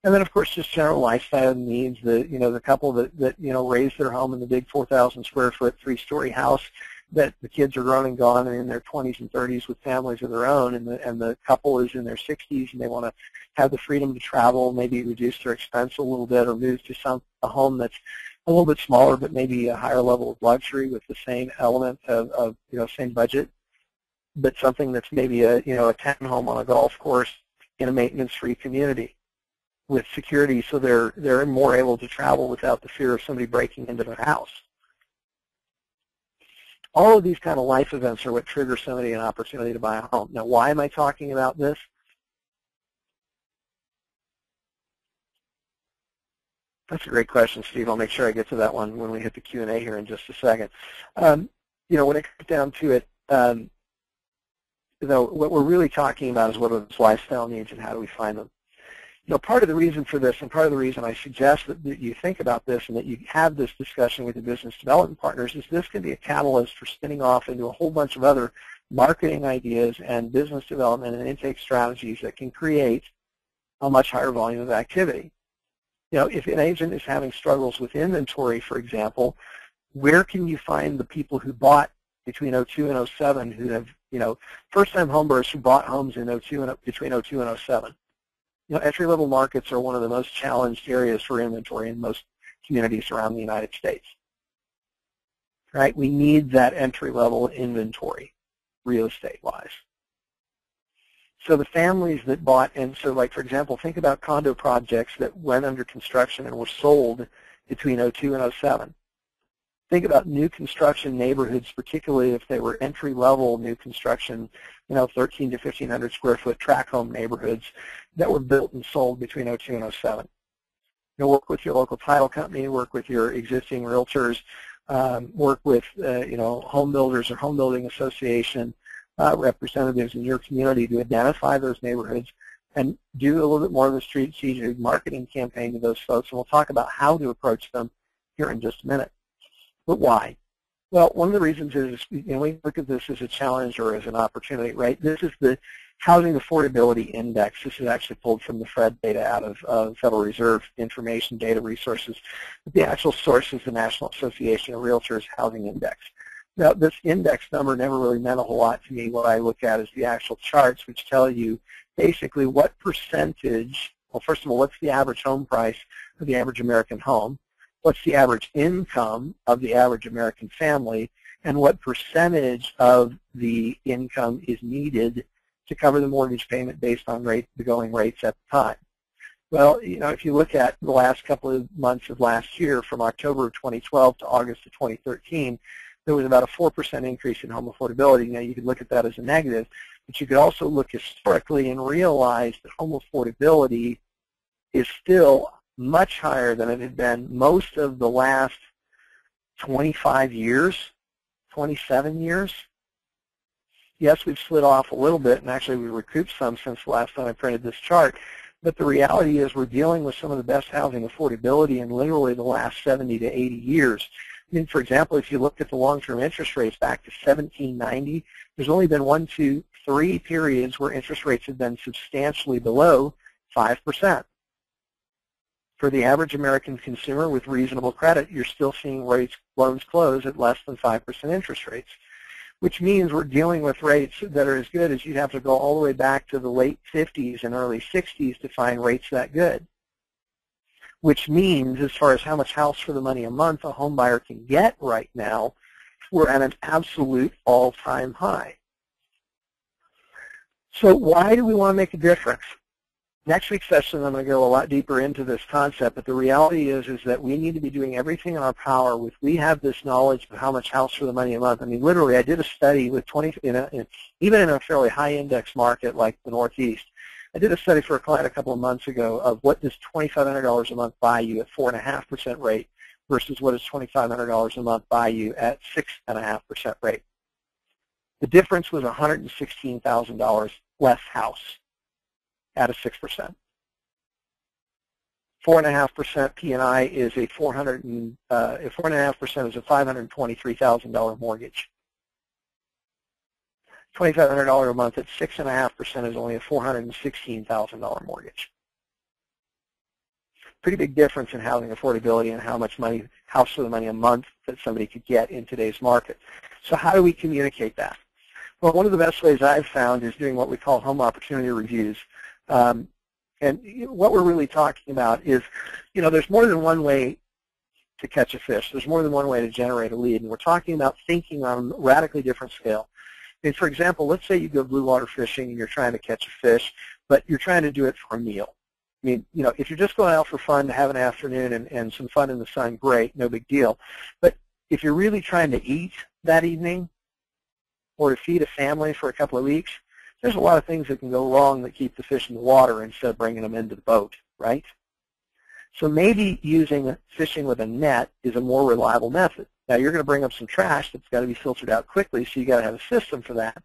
Speaker 1: And then, of course, just general lifestyle needs. The couple that raised their home in the big 4,000 square foot 3-story house, that the kids are grown and gone and in their 20s and 30s with families of their own, and the couple is in their 60s and they want to have the freedom to travel, maybe reduce their expense a little bit, or move to a home that's a little bit smaller but maybe a higher level of luxury with the same element of same budget, but something that's maybe a 10 home on a golf course in a maintenance-free community with security, so they're more able to travel without the fear of somebody breaking into their house. All of these kind of life events are what trigger somebody an opportunity to buy a home. Now, why am I talking about this? That's a great question, Steve. I'll make sure I get to that one when we hit the Q&A here in just a second. When it comes down to it, what we're really talking about is what are those lifestyle needs and how do we find them. Part of the reason for this, and part of the reason I suggest that you think about this and that you have this discussion with your business development partners, is this can be a catalyst for spinning off into a whole bunch of other marketing ideas and business development and intake strategies that can create a much higher volume of activity. If an agent is having struggles with inventory, for example, where can you find the people who bought between 02 and 07 who have, first-time homebuyers who bought homes in between 02 and 07? Entry-level markets are one of the most challenged areas for inventory in most communities around the United States. Right? We need that entry-level inventory, real estate-wise. So the families that bought, and so like, for example, think about condo projects that went under construction and were sold between 02 and 07. Think about new construction neighborhoods, particularly if they were entry-level new construction, 13 to 1,500 square foot tract home neighborhoods that were built and sold between 02 and 07. Work with your local title company, work with your existing realtors, work with home builders or home building association representatives in your community to identify those neighborhoods and do a little bit more of the strategic marketing campaign to those folks. And we'll talk about how to approach them here in just a minute. But why? Well, one of the reasons is we look at this as a challenge or as an opportunity, right? This is the Housing Affordability Index. This is actually pulled from the FRED data out of Federal Reserve Information Data Resources. But the actual source is the National Association of Realtors Housing Index. Now, this index number never really meant a whole lot to me. What I look at is the actual charts, which tell you basically what percentage, well, first of all, what's the average home price of the average American home? What's the average income of the average American family, and what percentage of the income is needed to cover the mortgage payment based on the going rates at the time. Well, if you look at the last couple of months of last year, from October of 2012 to August of 2013, there was about a 4% increase in home affordability. Now, you could look at that as a negative, but you could also look historically and realize that home affordability is still much higher than it had been most of the last 25 years, 27 years. Yes, we've slid off a little bit, and actually we recouped some since the last time I printed this chart, but the reality is we're dealing with some of the best housing affordability in literally the last 70 to 80 years. I mean, for example, if you look at the long-term interest rates back to 1790, there's only been 1, 2, 3 periods where interest rates have been substantially below 5%. For the average American consumer with reasonable credit, you're still seeing loans close at less than 5% interest rates, which means we're dealing with rates that are as good as you'd have to go all the way back to the late 50s and early 60s to find rates that good, which means as far as how much house for the money a month a home buyer can get right now, we're at an absolute all-time high. So why do we want to make a difference? Next week's session, I'm going to go a lot deeper into this concept, but the reality is that we need to be doing everything in our power we have this knowledge of how much house for the money a month. I mean, literally, I did a study with even in a fairly high index market like the Northeast. I did a study for a client a couple of months ago of what does $2,500 a month buy you at 4.5% rate versus what does $2,500 a month buy you at 6.5% rate. The difference was $116,000 less house at a 6%. 4.5% P&I is a 4.5% is a $523,000 mortgage. $2,500 a month at 6.5% is only a $416,000 mortgage. pretty big difference in housing affordability and how much money, house for the money a month that somebody could get in today's market. So how do we communicate that? Well, one of the best ways I've found is doing what we call home opportunity reviews. And what we're really talking about is, there's more than one way to catch a fish. There's more than one way to generate a lead. And we're talking about thinking on a radically different scale. And for example, let's say you go blue water fishing and you're trying to catch a fish, but you're trying to do it for a meal. I mean, if you're just going out for fun to have an afternoon and some fun in the sun, great, no big deal. But if you're really trying to eat that evening or to feed a family for a couple of weeks, there's a lot of things that can go wrong that keep the fish in the water instead of bringing them into the boat, right? So maybe using fishing with a net is a more reliable method. Now, you're going to bring up some trash that's got to be filtered out quickly, so you've got to have a system for that.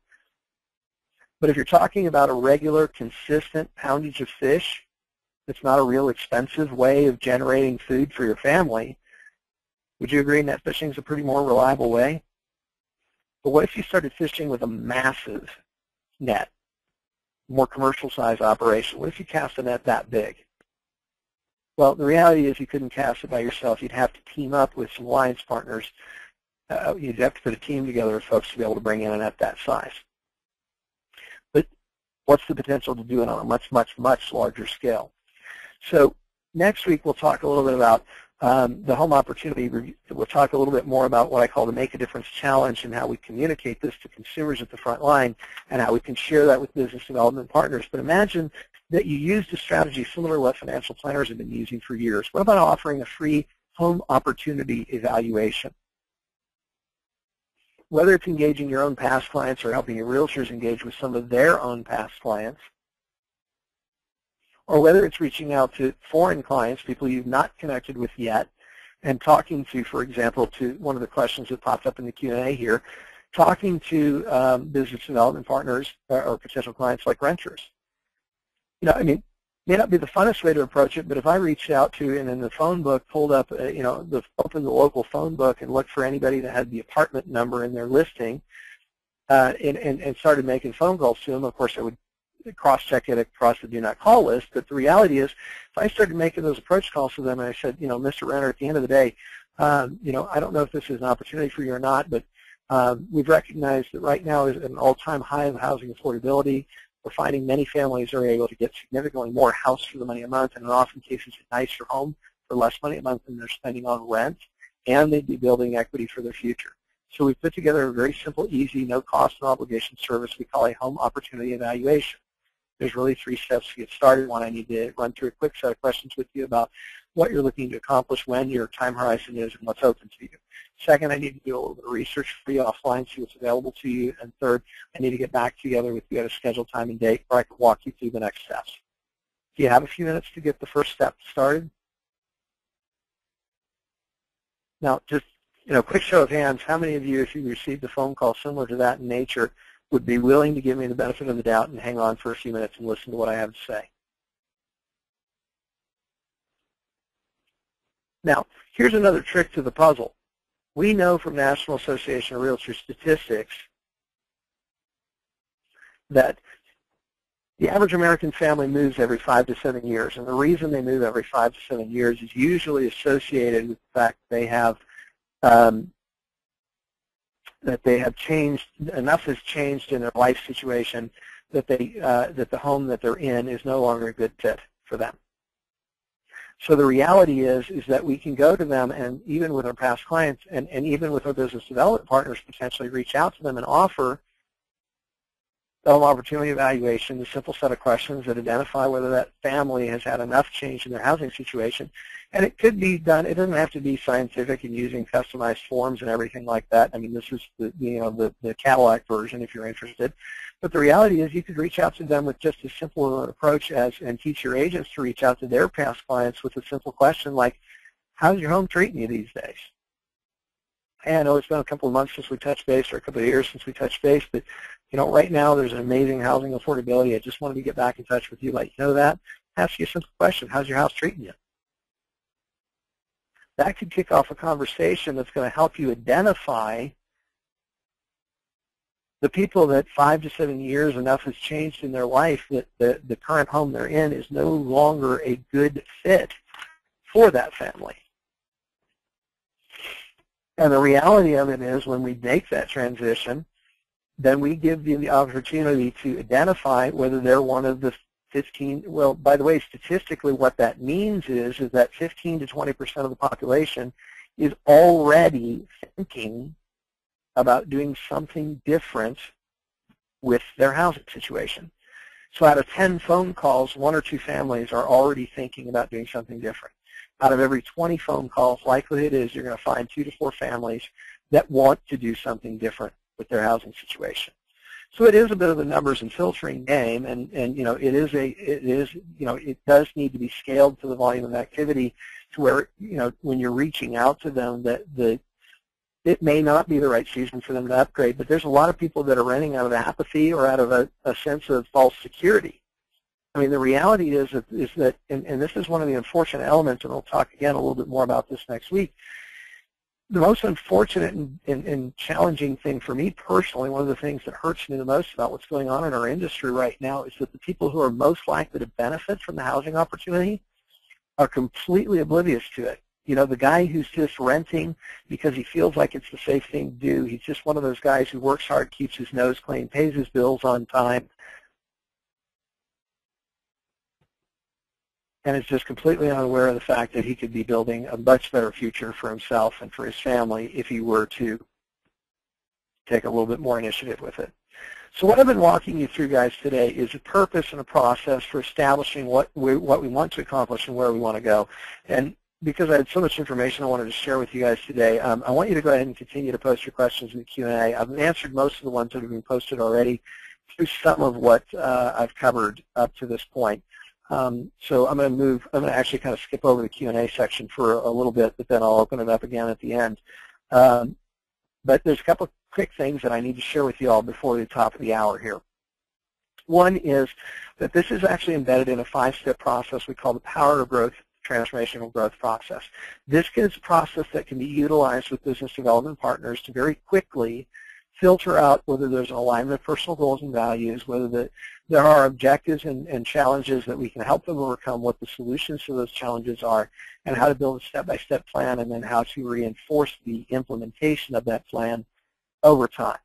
Speaker 1: But if you're talking about a regular, consistent poundage of fish, it's not a real expensive way of generating food for your family, would you agree net fishing is a pretty more reliable way? But what if you started fishing with a massive net, more commercial size operation? What if you cast a net that big? Well, the reality is you couldn't cast it by yourself. You'd have to team up with some alliance partners. You'd have to put a team together of folks to be able to bring in a net that size. But what's the potential to do it on a much, much, much larger scale? So next week we'll talk a little bit about the home opportunity review. We'll talk a little bit more about what I call the Make a Difference Challenge and how we communicate this to consumers at the front line and how we can share that with business development partners. But imagine that you used a strategy similar to what financial planners have been using for years. What about offering a free home opportunity evaluation? Whether it's engaging your own past clients or helping your realtors engage with some of their own past clients, or whether it's reaching out to foreign clients, people you've not connected with yet, and talking to, for example, to one of the questions that popped up in the Q&A here, talking to business development partners or potential clients like renters. I mean, may not be the funnest way to approach it, but if I reached out to and in the phone book pulled up, opened the local phone book and looked for anybody that had the apartment number in their listing and started making phone calls to them, of course I would cross-check it across the do not call list, but the reality is if I started making those approach calls to them and I said, Mr. Renter, at the end of the day, I don't know if this is an opportunity for you or not, but we've recognized that right now is an all-time high of housing affordability. We're finding many families are able to get significantly more house for the money a month, and in often cases a nicer home for less money a month than they're spending on rent, and they'd be building equity for their future. So we put together a very simple, easy, no cost and obligation service we call a home opportunity evaluation. There's really 3 steps to get started. One, I need to run through a quick set of questions with you about what you're looking to accomplish, when your time horizon is, and what's open to you. Second, I need to do a little bit of research for you offline, see what's available to you. And third, I need to get back together with you at a scheduled time and date where I can walk you through the next steps. Do you have a few minutes to get the first step started? Now, just quick show of hands, how many of you, if you received a phone call similar to that in nature, would be willing to give me the benefit of the doubt and hang on for a few minutes and listen to what I have to say? Now, here's another trick to the puzzle. We know from National Association of Realtors statistics that the average American family moves every 5 to 7 years, and the reason they move every 5 to 7 years is usually associated with the fact they have changed, enough has changed in their life situation that that the home that they're in is no longer a good fit for them. So the reality is that we can go to them, and even with our past clients and even with our business development partners, potentially reach out to them and offer the home opportunity evaluation, a simple set of questions that identify whether that family has had enough change in their housing situation. And it could be done, it doesn't have to be scientific and using customized forms and everything like that. I mean, this is the Cadillac version if you're interested. But the reality is you could reach out to them with just as simple an approach as, and teach your agents to reach out to their past clients with a simple question like, how's your home treating you these days? Hey, I know it's been a couple of months since we touched base, or a couple of years since we touched base, but right now there's an amazing housing affordability. I just wanted to get back in touch with you, let you know that. Ask you a simple question, how's your house treating you? That could kick off a conversation that's going to help you identify the people that 5 to 7 years enough has changed in their life that the current home they're in is no longer a good fit for that family. And the reality of it is when we make that transition, then we give you the opportunity to identify whether they're one of the 15, well, by the way, statistically what that means is that 15 to 20% of the population is already thinking about doing something different with their housing situation. So out of 10 phone calls, 1 or 2 families are already thinking about doing something different. Out of every 20 phone calls, likelihood is you're going to find 2 to 4 families that want to do something different with their housing situation. So it is a bit of a numbers and filtering game, and it does need to be scaled to the volume of activity to where, when you're reaching out to them, that it may not be the right season for them to upgrade, but there's a lot of people that are renting out of apathy or out of a sense of false security. I mean, the reality is that, and this is one of the unfortunate elements, and we'll talk again a little bit more about this next week. The most unfortunate and challenging thing for me personally, one of the things that hurts me the most about what's going on in our industry right now is that the people who are most likely to benefit from the housing opportunity are completely oblivious to it. The guy who's just renting because he feels like it's the safe thing to do, he's just one of those guys who works hard, keeps his nose clean, pays his bills on time, and is just completely unaware of the fact that he could be building a much better future for himself and for his family if he were to take a little bit more initiative with it. So what I've been walking you through, guys, today is a purpose and a process for establishing what we want to accomplish and where we want to go. And because I had so much information I wanted to share with you guys today, I want you to go ahead and continue to post your questions in the Q&A. I've answered most of the ones that have been posted already through some of what I've covered up to this point. So I'm going to actually kind of skip over the Q&A section for a little bit, but then I'll open it up again at the end. But there's a couple of quick things that I need to share with you all before the top of the hour here. One is that this is actually embedded in a 5-step process we call the Power of Growth Transformational Growth Process. This is a process that can be utilized with business development partners to very quickly filter out whether there's an alignment of personal goals and values, whether there are objectives and challenges that we can help them overcome, what the solutions to those challenges are, and how to build a step-by-step plan, and then how to reinforce the implementation of that plan over time.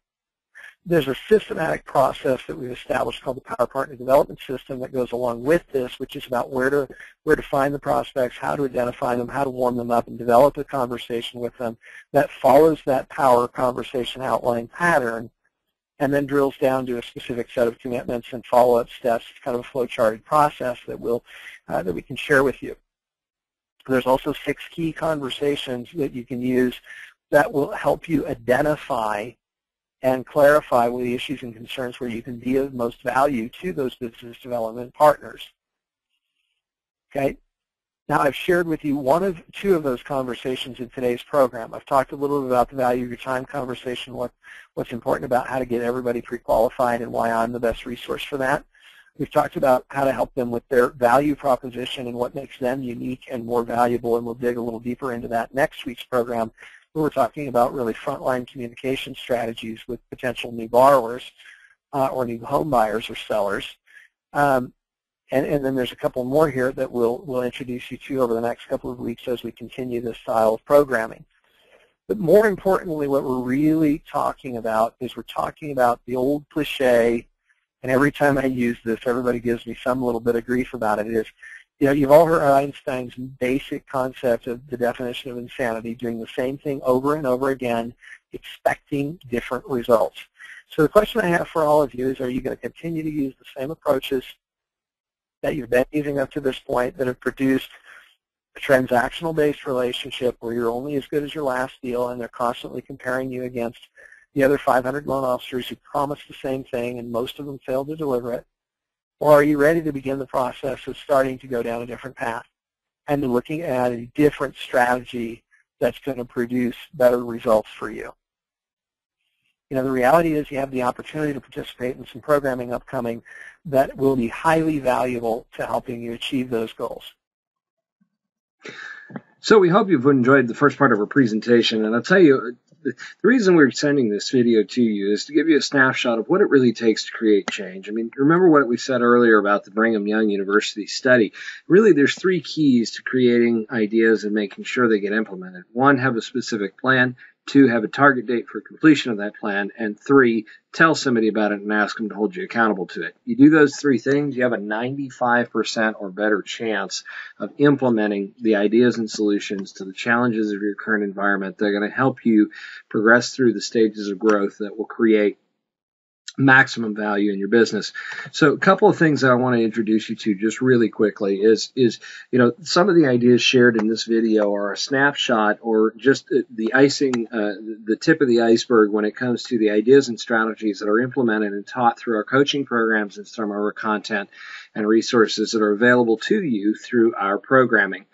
Speaker 1: There's a systematic process that we've established called the Power Partner Development System that goes along with this, which is about where to find the prospects, how to identify them, how to warm them up, and develop a conversation with them that follows that power conversation outline pattern, and then drills down to a specific set of commitments and follow-up steps. It's kind of a flow-charted process that we can share with you. There's also 6 key conversations that you can use that will help you identify and clarify the issues and concerns where you can be of most value to those business development partners. Okay. Now, I've shared with you 2 of those conversations in today's program. I've talked a little bit about the value of your time conversation, what's important about how to get everybody pre-qualified and why I'm the best resource for that. We've talked about how to help them with their value proposition and what makes them unique and more valuable, and we'll dig a little deeper into that next week's program. We're talking about really frontline communication strategies with potential new borrowers or new home buyers or sellers. And then there's a couple more here that we'll introduce you to over the next couple of weeks as we continue this style of programming. But more importantly, what we're really talking about is we're talking about the old cliche, and every time I use this, everybody gives me some little bit of grief about it, is, you've all heard Einstein's basic concept of the definition of insanity, doing the same thing over and over again, expecting different results. So the question I have for all of you is, are you going to continue to use the same approaches that you've been using up to this point that have produced a transactional-based relationship where you're only as good as your last deal and they're constantly comparing you against the other 500 loan officers who promised the same thing and most of them failed to deliver it? Or are you ready to begin the process of starting to go down a different path and looking at a different strategy that's going to produce better results for you? The reality is you have the opportunity to participate in some programming upcoming that will be highly valuable to helping you achieve those goals.
Speaker 2: So we hope you've enjoyed the first part of our presentation, and I'll tell you, the reason we're sending this video to you is to give you a snapshot of what it really takes to create change. I mean, remember what we said earlier about the Brigham Young University study. Really, there's 3 keys to creating ideas and making sure they get implemented. 1, have a specific plan. 2, have a target date for completion of that plan. And 3, tell somebody about it and ask them to hold you accountable to it. You do those 3 things, you have a 95% or better chance of implementing the ideas and solutions to the challenges of your current environment. They're going to help you progress through the stages of growth that will create maximum value in your business. So a couple of things that I want to introduce you to just really quickly is some of the ideas shared in this video are a snapshot or just the icing, the tip of the iceberg when it comes to the ideas and strategies that are implemented and taught through our coaching programs and some of our content and resources that are available to you through our programming.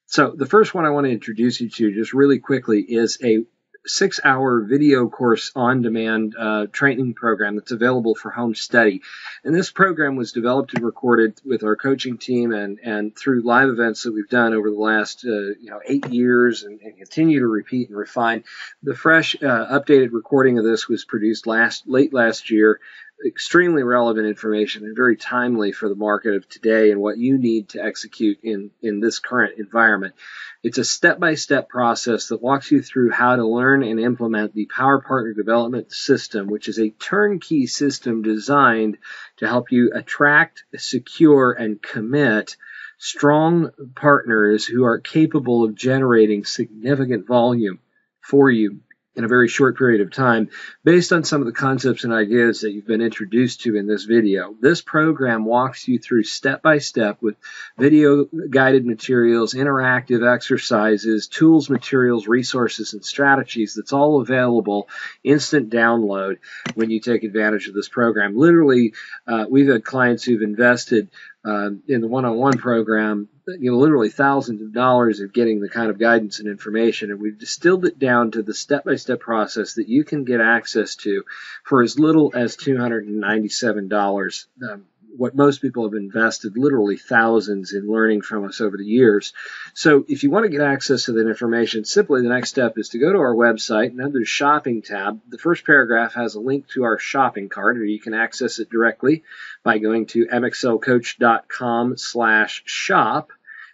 Speaker 2: So the first one I want to introduce you to just really quickly is a 6-hour video course on-demand training program that's available for home study. And this program was developed and recorded with our coaching team and through live events that we've done over the last 8 years and continue to repeat and refine. The fresh updated recording of this was produced late last year. Extremely relevant information and very timely for the market of today and what you need to execute in this current environment. It's a step-by-step process that walks you through how to learn and implement the Power Partner Development System, which is a turnkey system designed to help you attract, secure, and commit strong partners who are capable of generating significant volume for you in a very short period of time based on some of the concepts and ideas that you've been introduced to in this video. This program walks you through step-by-step with video guided materials, interactive exercises, tools, materials, resources, and strategies that's all available, instant download when you take advantage of this program. Literally, we've had clients who've invested in the one-on-one program, literally thousands of dollars of getting the kind of guidance and information, and we've distilled it down to the step-by-step process that you can get access to for as little as $297. What most people have invested literally thousands in learning from us over the years. So if you want to get access to that information, simply the next step is to go to our website and under the shopping tab, the first paragraph has a link to our shopping cart, or you can access it directly by going to mxlcoach.com/shop,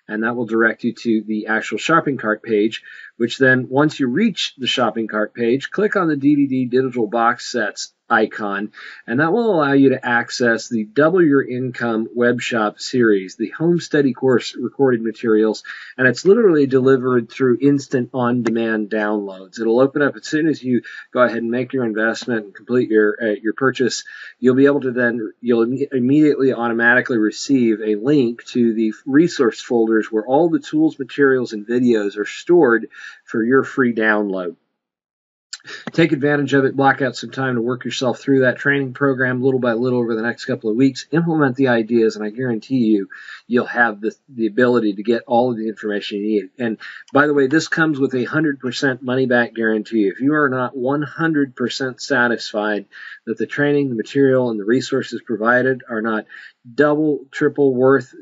Speaker 2: and that will direct you to the actual shopping cart page, which then once you reach the shopping cart page, click on the DVD digital box sets icon, and that will allow you to access the Double Your Income web shop series, the home study course recorded materials, and it's literally delivered through instant on-demand downloads. It'll open up as soon as you go ahead and make your investment and complete your purchase. You'll be able to you'll immediately automatically receive a link to the resource folders where all the tools, materials, and videos are stored for your free download. Take advantage of it, block out some time to work yourself through that training program little by little over the next couple of weeks. Implement the ideas, and I guarantee you'll have the ability to get all of the information you need. And by the way, this comes with a 100% money-back guarantee. If you are not 100% satisfied that the training, the material, and the resources provided are not double, triple worth,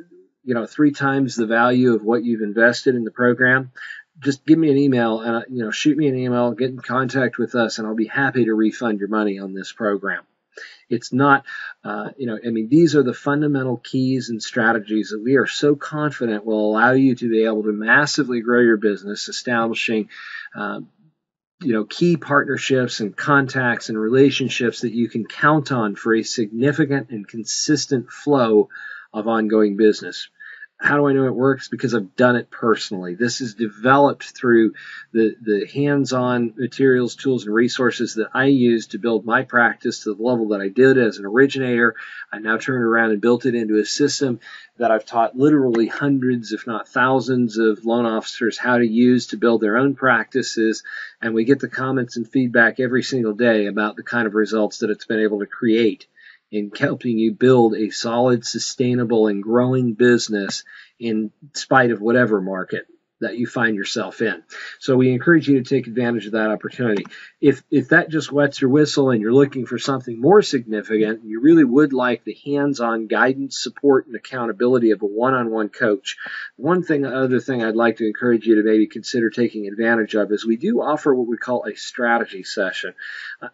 Speaker 2: 3 times the value of what you've invested in the program, just give me an email and shoot me an email, get in contact with us, and I'll be happy to refund your money on this program. It's not, these are the fundamental keys and strategies that we are so confident will allow you to be able to massively grow your business, establishing, key partnerships and contacts and relationships that you can count on for a significant and consistent flow of ongoing business. How do I know it works? Because I've done it personally. This is developed through the hands-on materials, tools, and resources that I use to build my practice to the level that I did as an originator. I now turned around and built it into a system that I've taught literally hundreds, if not thousands, of loan officers how to use to build their own practices. And we get the comments and feedback every single day about the kind of results that it's been able to create in helping you build a solid, sustainable, and growing business in spite of whatever market. that you find yourself in. So we encourage you to take advantage of that opportunity. If that just wets your whistle and you're looking for something more significant, you really would like the hands-on guidance, support, and accountability of a one-on-one coach. Other thing I'd like to encourage you to maybe consider taking advantage of is we do offer what we call a strategy session.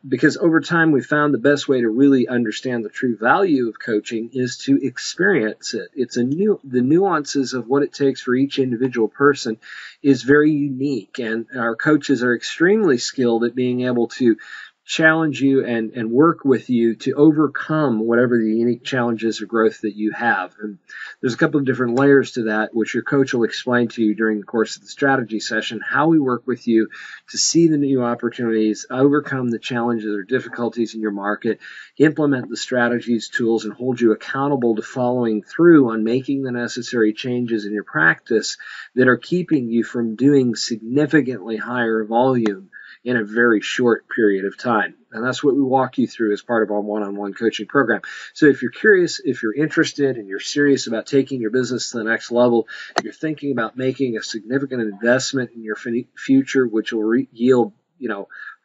Speaker 2: Because over time we've found the best way to really understand the true value of coaching is to experience it. The nuances of what it takes for each individual person is very unique, and our coaches are extremely skilled at being able to challenge you and work with you to overcome whatever the unique challenges or growth that you have. And there's a couple of different layers to that, which your coach will explain to you during the course of the strategy session, how we work with you to see the new opportunities, overcome the challenges or difficulties in your market, implement the strategies, tools, and hold you accountable to following through on making the necessary changes in your practice that are keeping you from doing significantly higher volume in a very short period of time. And that's what we walk you through as part of our one-on-one coaching program. So if you're curious, if you're interested, and you're serious about taking your business to the next level, if you're thinking about making a significant investment in your future, which will yield,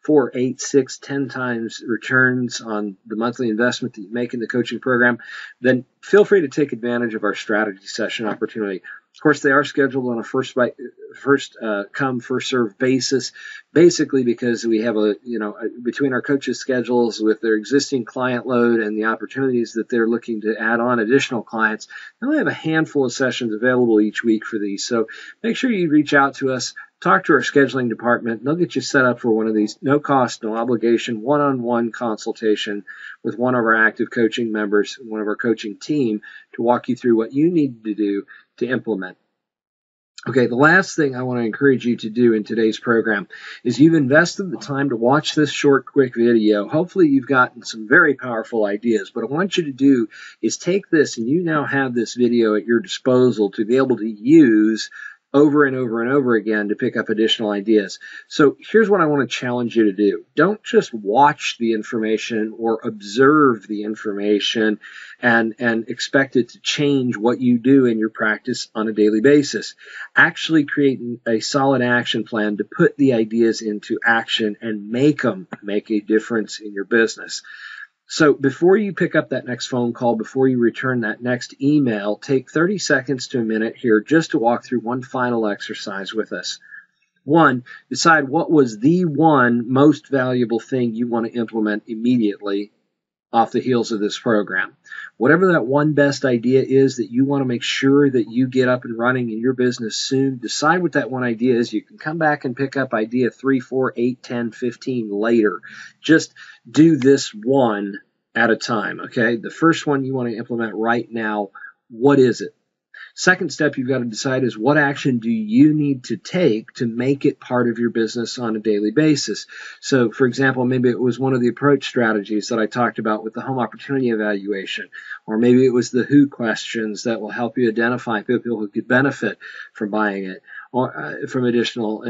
Speaker 2: 4, 8, 6, 10 times returns on the monthly investment that you make in the coaching program, then feel free to take advantage of our strategy session opportunity. Of course, they are scheduled on a first come, first served basis, basically because we have between our coaches' schedules with their existing client load and the opportunities that they're looking to add on additional clients, they only have a handful of sessions available each week for these. So make sure you reach out to us, talk to our scheduling department, and they'll get you set up for one of these no cost, no obligation, one-on-one consultation with one of our active coaching members, one of our coaching team, to walk you through what you need to do to implement. Okay, the last thing I want to encourage you to do in today's program is you've invested the time to watch this short, quick video. Hopefully you've gotten some very powerful ideas. What I want you to do is take this, and you now have this video at your disposal to be able to use over and over and over again to pick up additional ideas. So here's what I want to challenge you to do. Don't just watch the information or observe the information and expect it to change what you do in your practice on a daily basis. Actually create a solid action plan to put the ideas into action and make them make a difference in your business. So before you pick up that next phone call, before you return that next email, take 30 seconds to a minute here just to walk through one final exercise with us. 1, decide what was the one most valuable thing you want to implement immediately off the heels of this program. Whatever that one best idea is that you want to make sure that you get up and running in your business soon, decide what that one idea is. You can come back and pick up idea 3, 4, 8, 10, 15 later. Just do this one at a time, okay? The first one you want to implement right now, what is it? Second step you've got to decide is what action do you need to take to make it part of your business on a daily basis. So, for example, maybe it was one of the approach strategies that I talked about with the home opportunity evaluation, or maybe it was the who questions that will help you identify people who could benefit from buying it, or from additional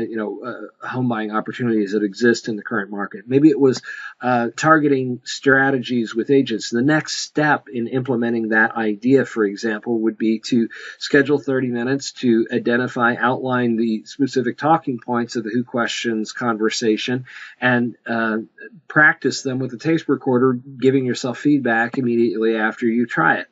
Speaker 2: home buying opportunities that exist in the current market. Maybe it was targeting strategies with agents. The next step in implementing that idea, for example, would be to schedule 30 minutes to outline the specific talking points of the who questions conversation, and practice them with a tape recorder, giving yourself feedback immediately after you try it.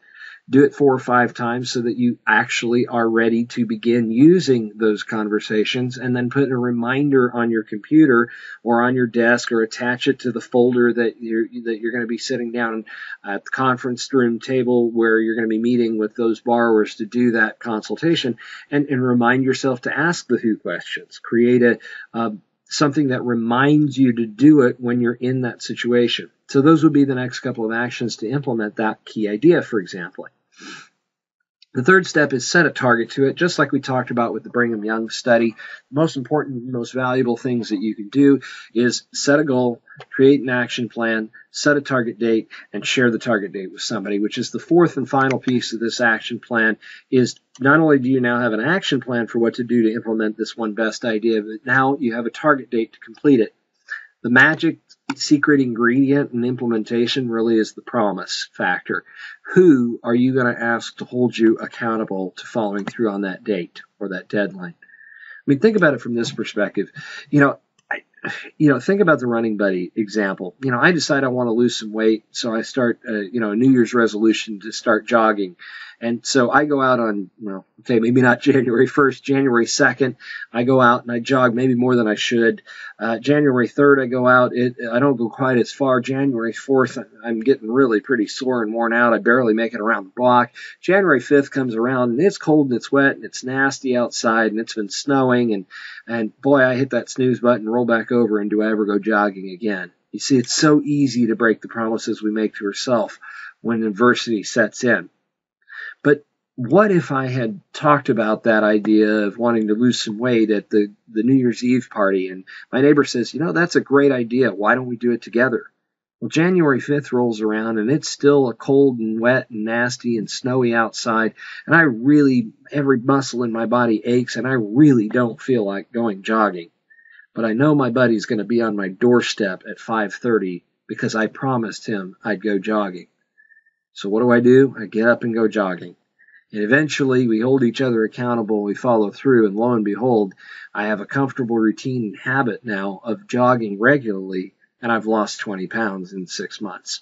Speaker 2: Do it 4 or 5 times so that you actually are ready to begin using those conversations, and then put a reminder on your computer or on your desk, or attach it to the folder that you're going to be sitting down at the conference room table where you're going to be meeting with those borrowers to do that consultation, and remind yourself to ask the who questions. Create something that reminds you to do it when you're in that situation. So those would be the next couple of actions to implement that key idea, for example. The third step is set a target to it, just like we talked about with the Brigham Young study. The most important, most valuable things that you can do is set a goal, create an action plan, set a target date, and share the target date with somebody, which is the fourth and final piece of this action plan. Is not only do you now have an action plan for what to do to implement this one best idea, but now you have a target date to complete it. The magic secret ingredient in implementation really is the promise factor. Who are you going to ask to hold you accountable to following through on that date or that deadline? mean, think about it from this perspective. I, think about the running buddy example. I decide I want to lose some weight, so I start, a New Year's resolution to start jogging. And so I go out on, maybe not January 1st, January 2nd, I go out and I jog maybe more than I should. January 3rd, I go out. I don't go quite as far. January 4th, I'm getting really pretty sore and worn out. I barely make it around the block. January 5th comes around and it's cold and it's wet and it's nasty outside and it's been snowing and boy, I hit that snooze button, roll back over, and do I ever go jogging again? You see, it's so easy to break the promises we make to ourselves when adversity sets in. But what if I had talked about that idea of wanting to lose some weight at the New Year's Eve party, and my neighbor says, that's a great idea. Why don't we do it together? Well, January 5th rolls around, and it's still a cold and wet and nasty and snowy outside, and every muscle in my body aches, and I really don't feel like going jogging. But I know my buddy's going to be on my doorstep at 5:30 because I promised him I'd go jogging. So what do? I get up and go jogging. And eventually we hold each other accountable, we follow through, and lo and behold, I have a comfortable routine and habit now of jogging regularly, and I've lost 20 pounds in 6 months.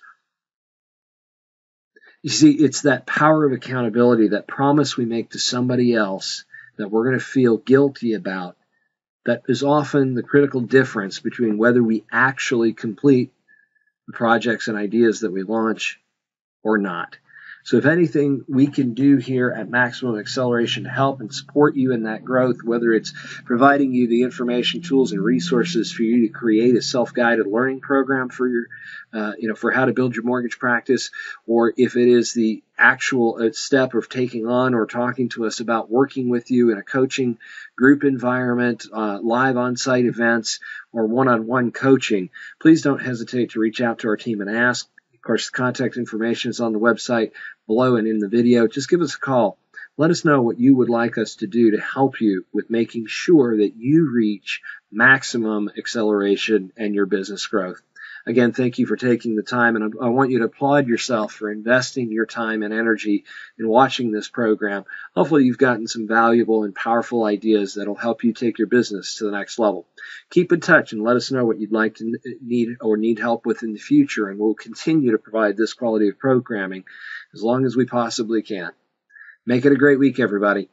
Speaker 2: You see, it's that power of accountability, that promise we make to somebody else that we're going to feel guilty about, that is often the critical difference between whether we actually complete the projects and ideas that we launch or not. So if anything we can do here at Maximum Acceleration to help and support you in that growth, whether it's providing you the information, tools, and resources for you to create a self-guided learning program for your, for how to build your mortgage practice, or if it is the actual step of taking on or talking to us about working with you in a coaching group environment, live on-site events, or one-on-one coaching, please don't hesitate to reach out to our team and ask. Of course, the contact information is on the website below and in the video. Just give us a call. Let us know what you would like us to do to help you with making sure that you reach maximum acceleration and your business growth. Again, thank you for taking the time, and I want you to applaud yourself for investing your time and energy in watching this program. Hopefully you've gotten some valuable and powerful ideas that will help you take your business to the next level. Keep in touch and let us know what you'd like to need help with in the future, and we'll continue to provide this quality of programming as long as we possibly can. Make it a great week, everybody.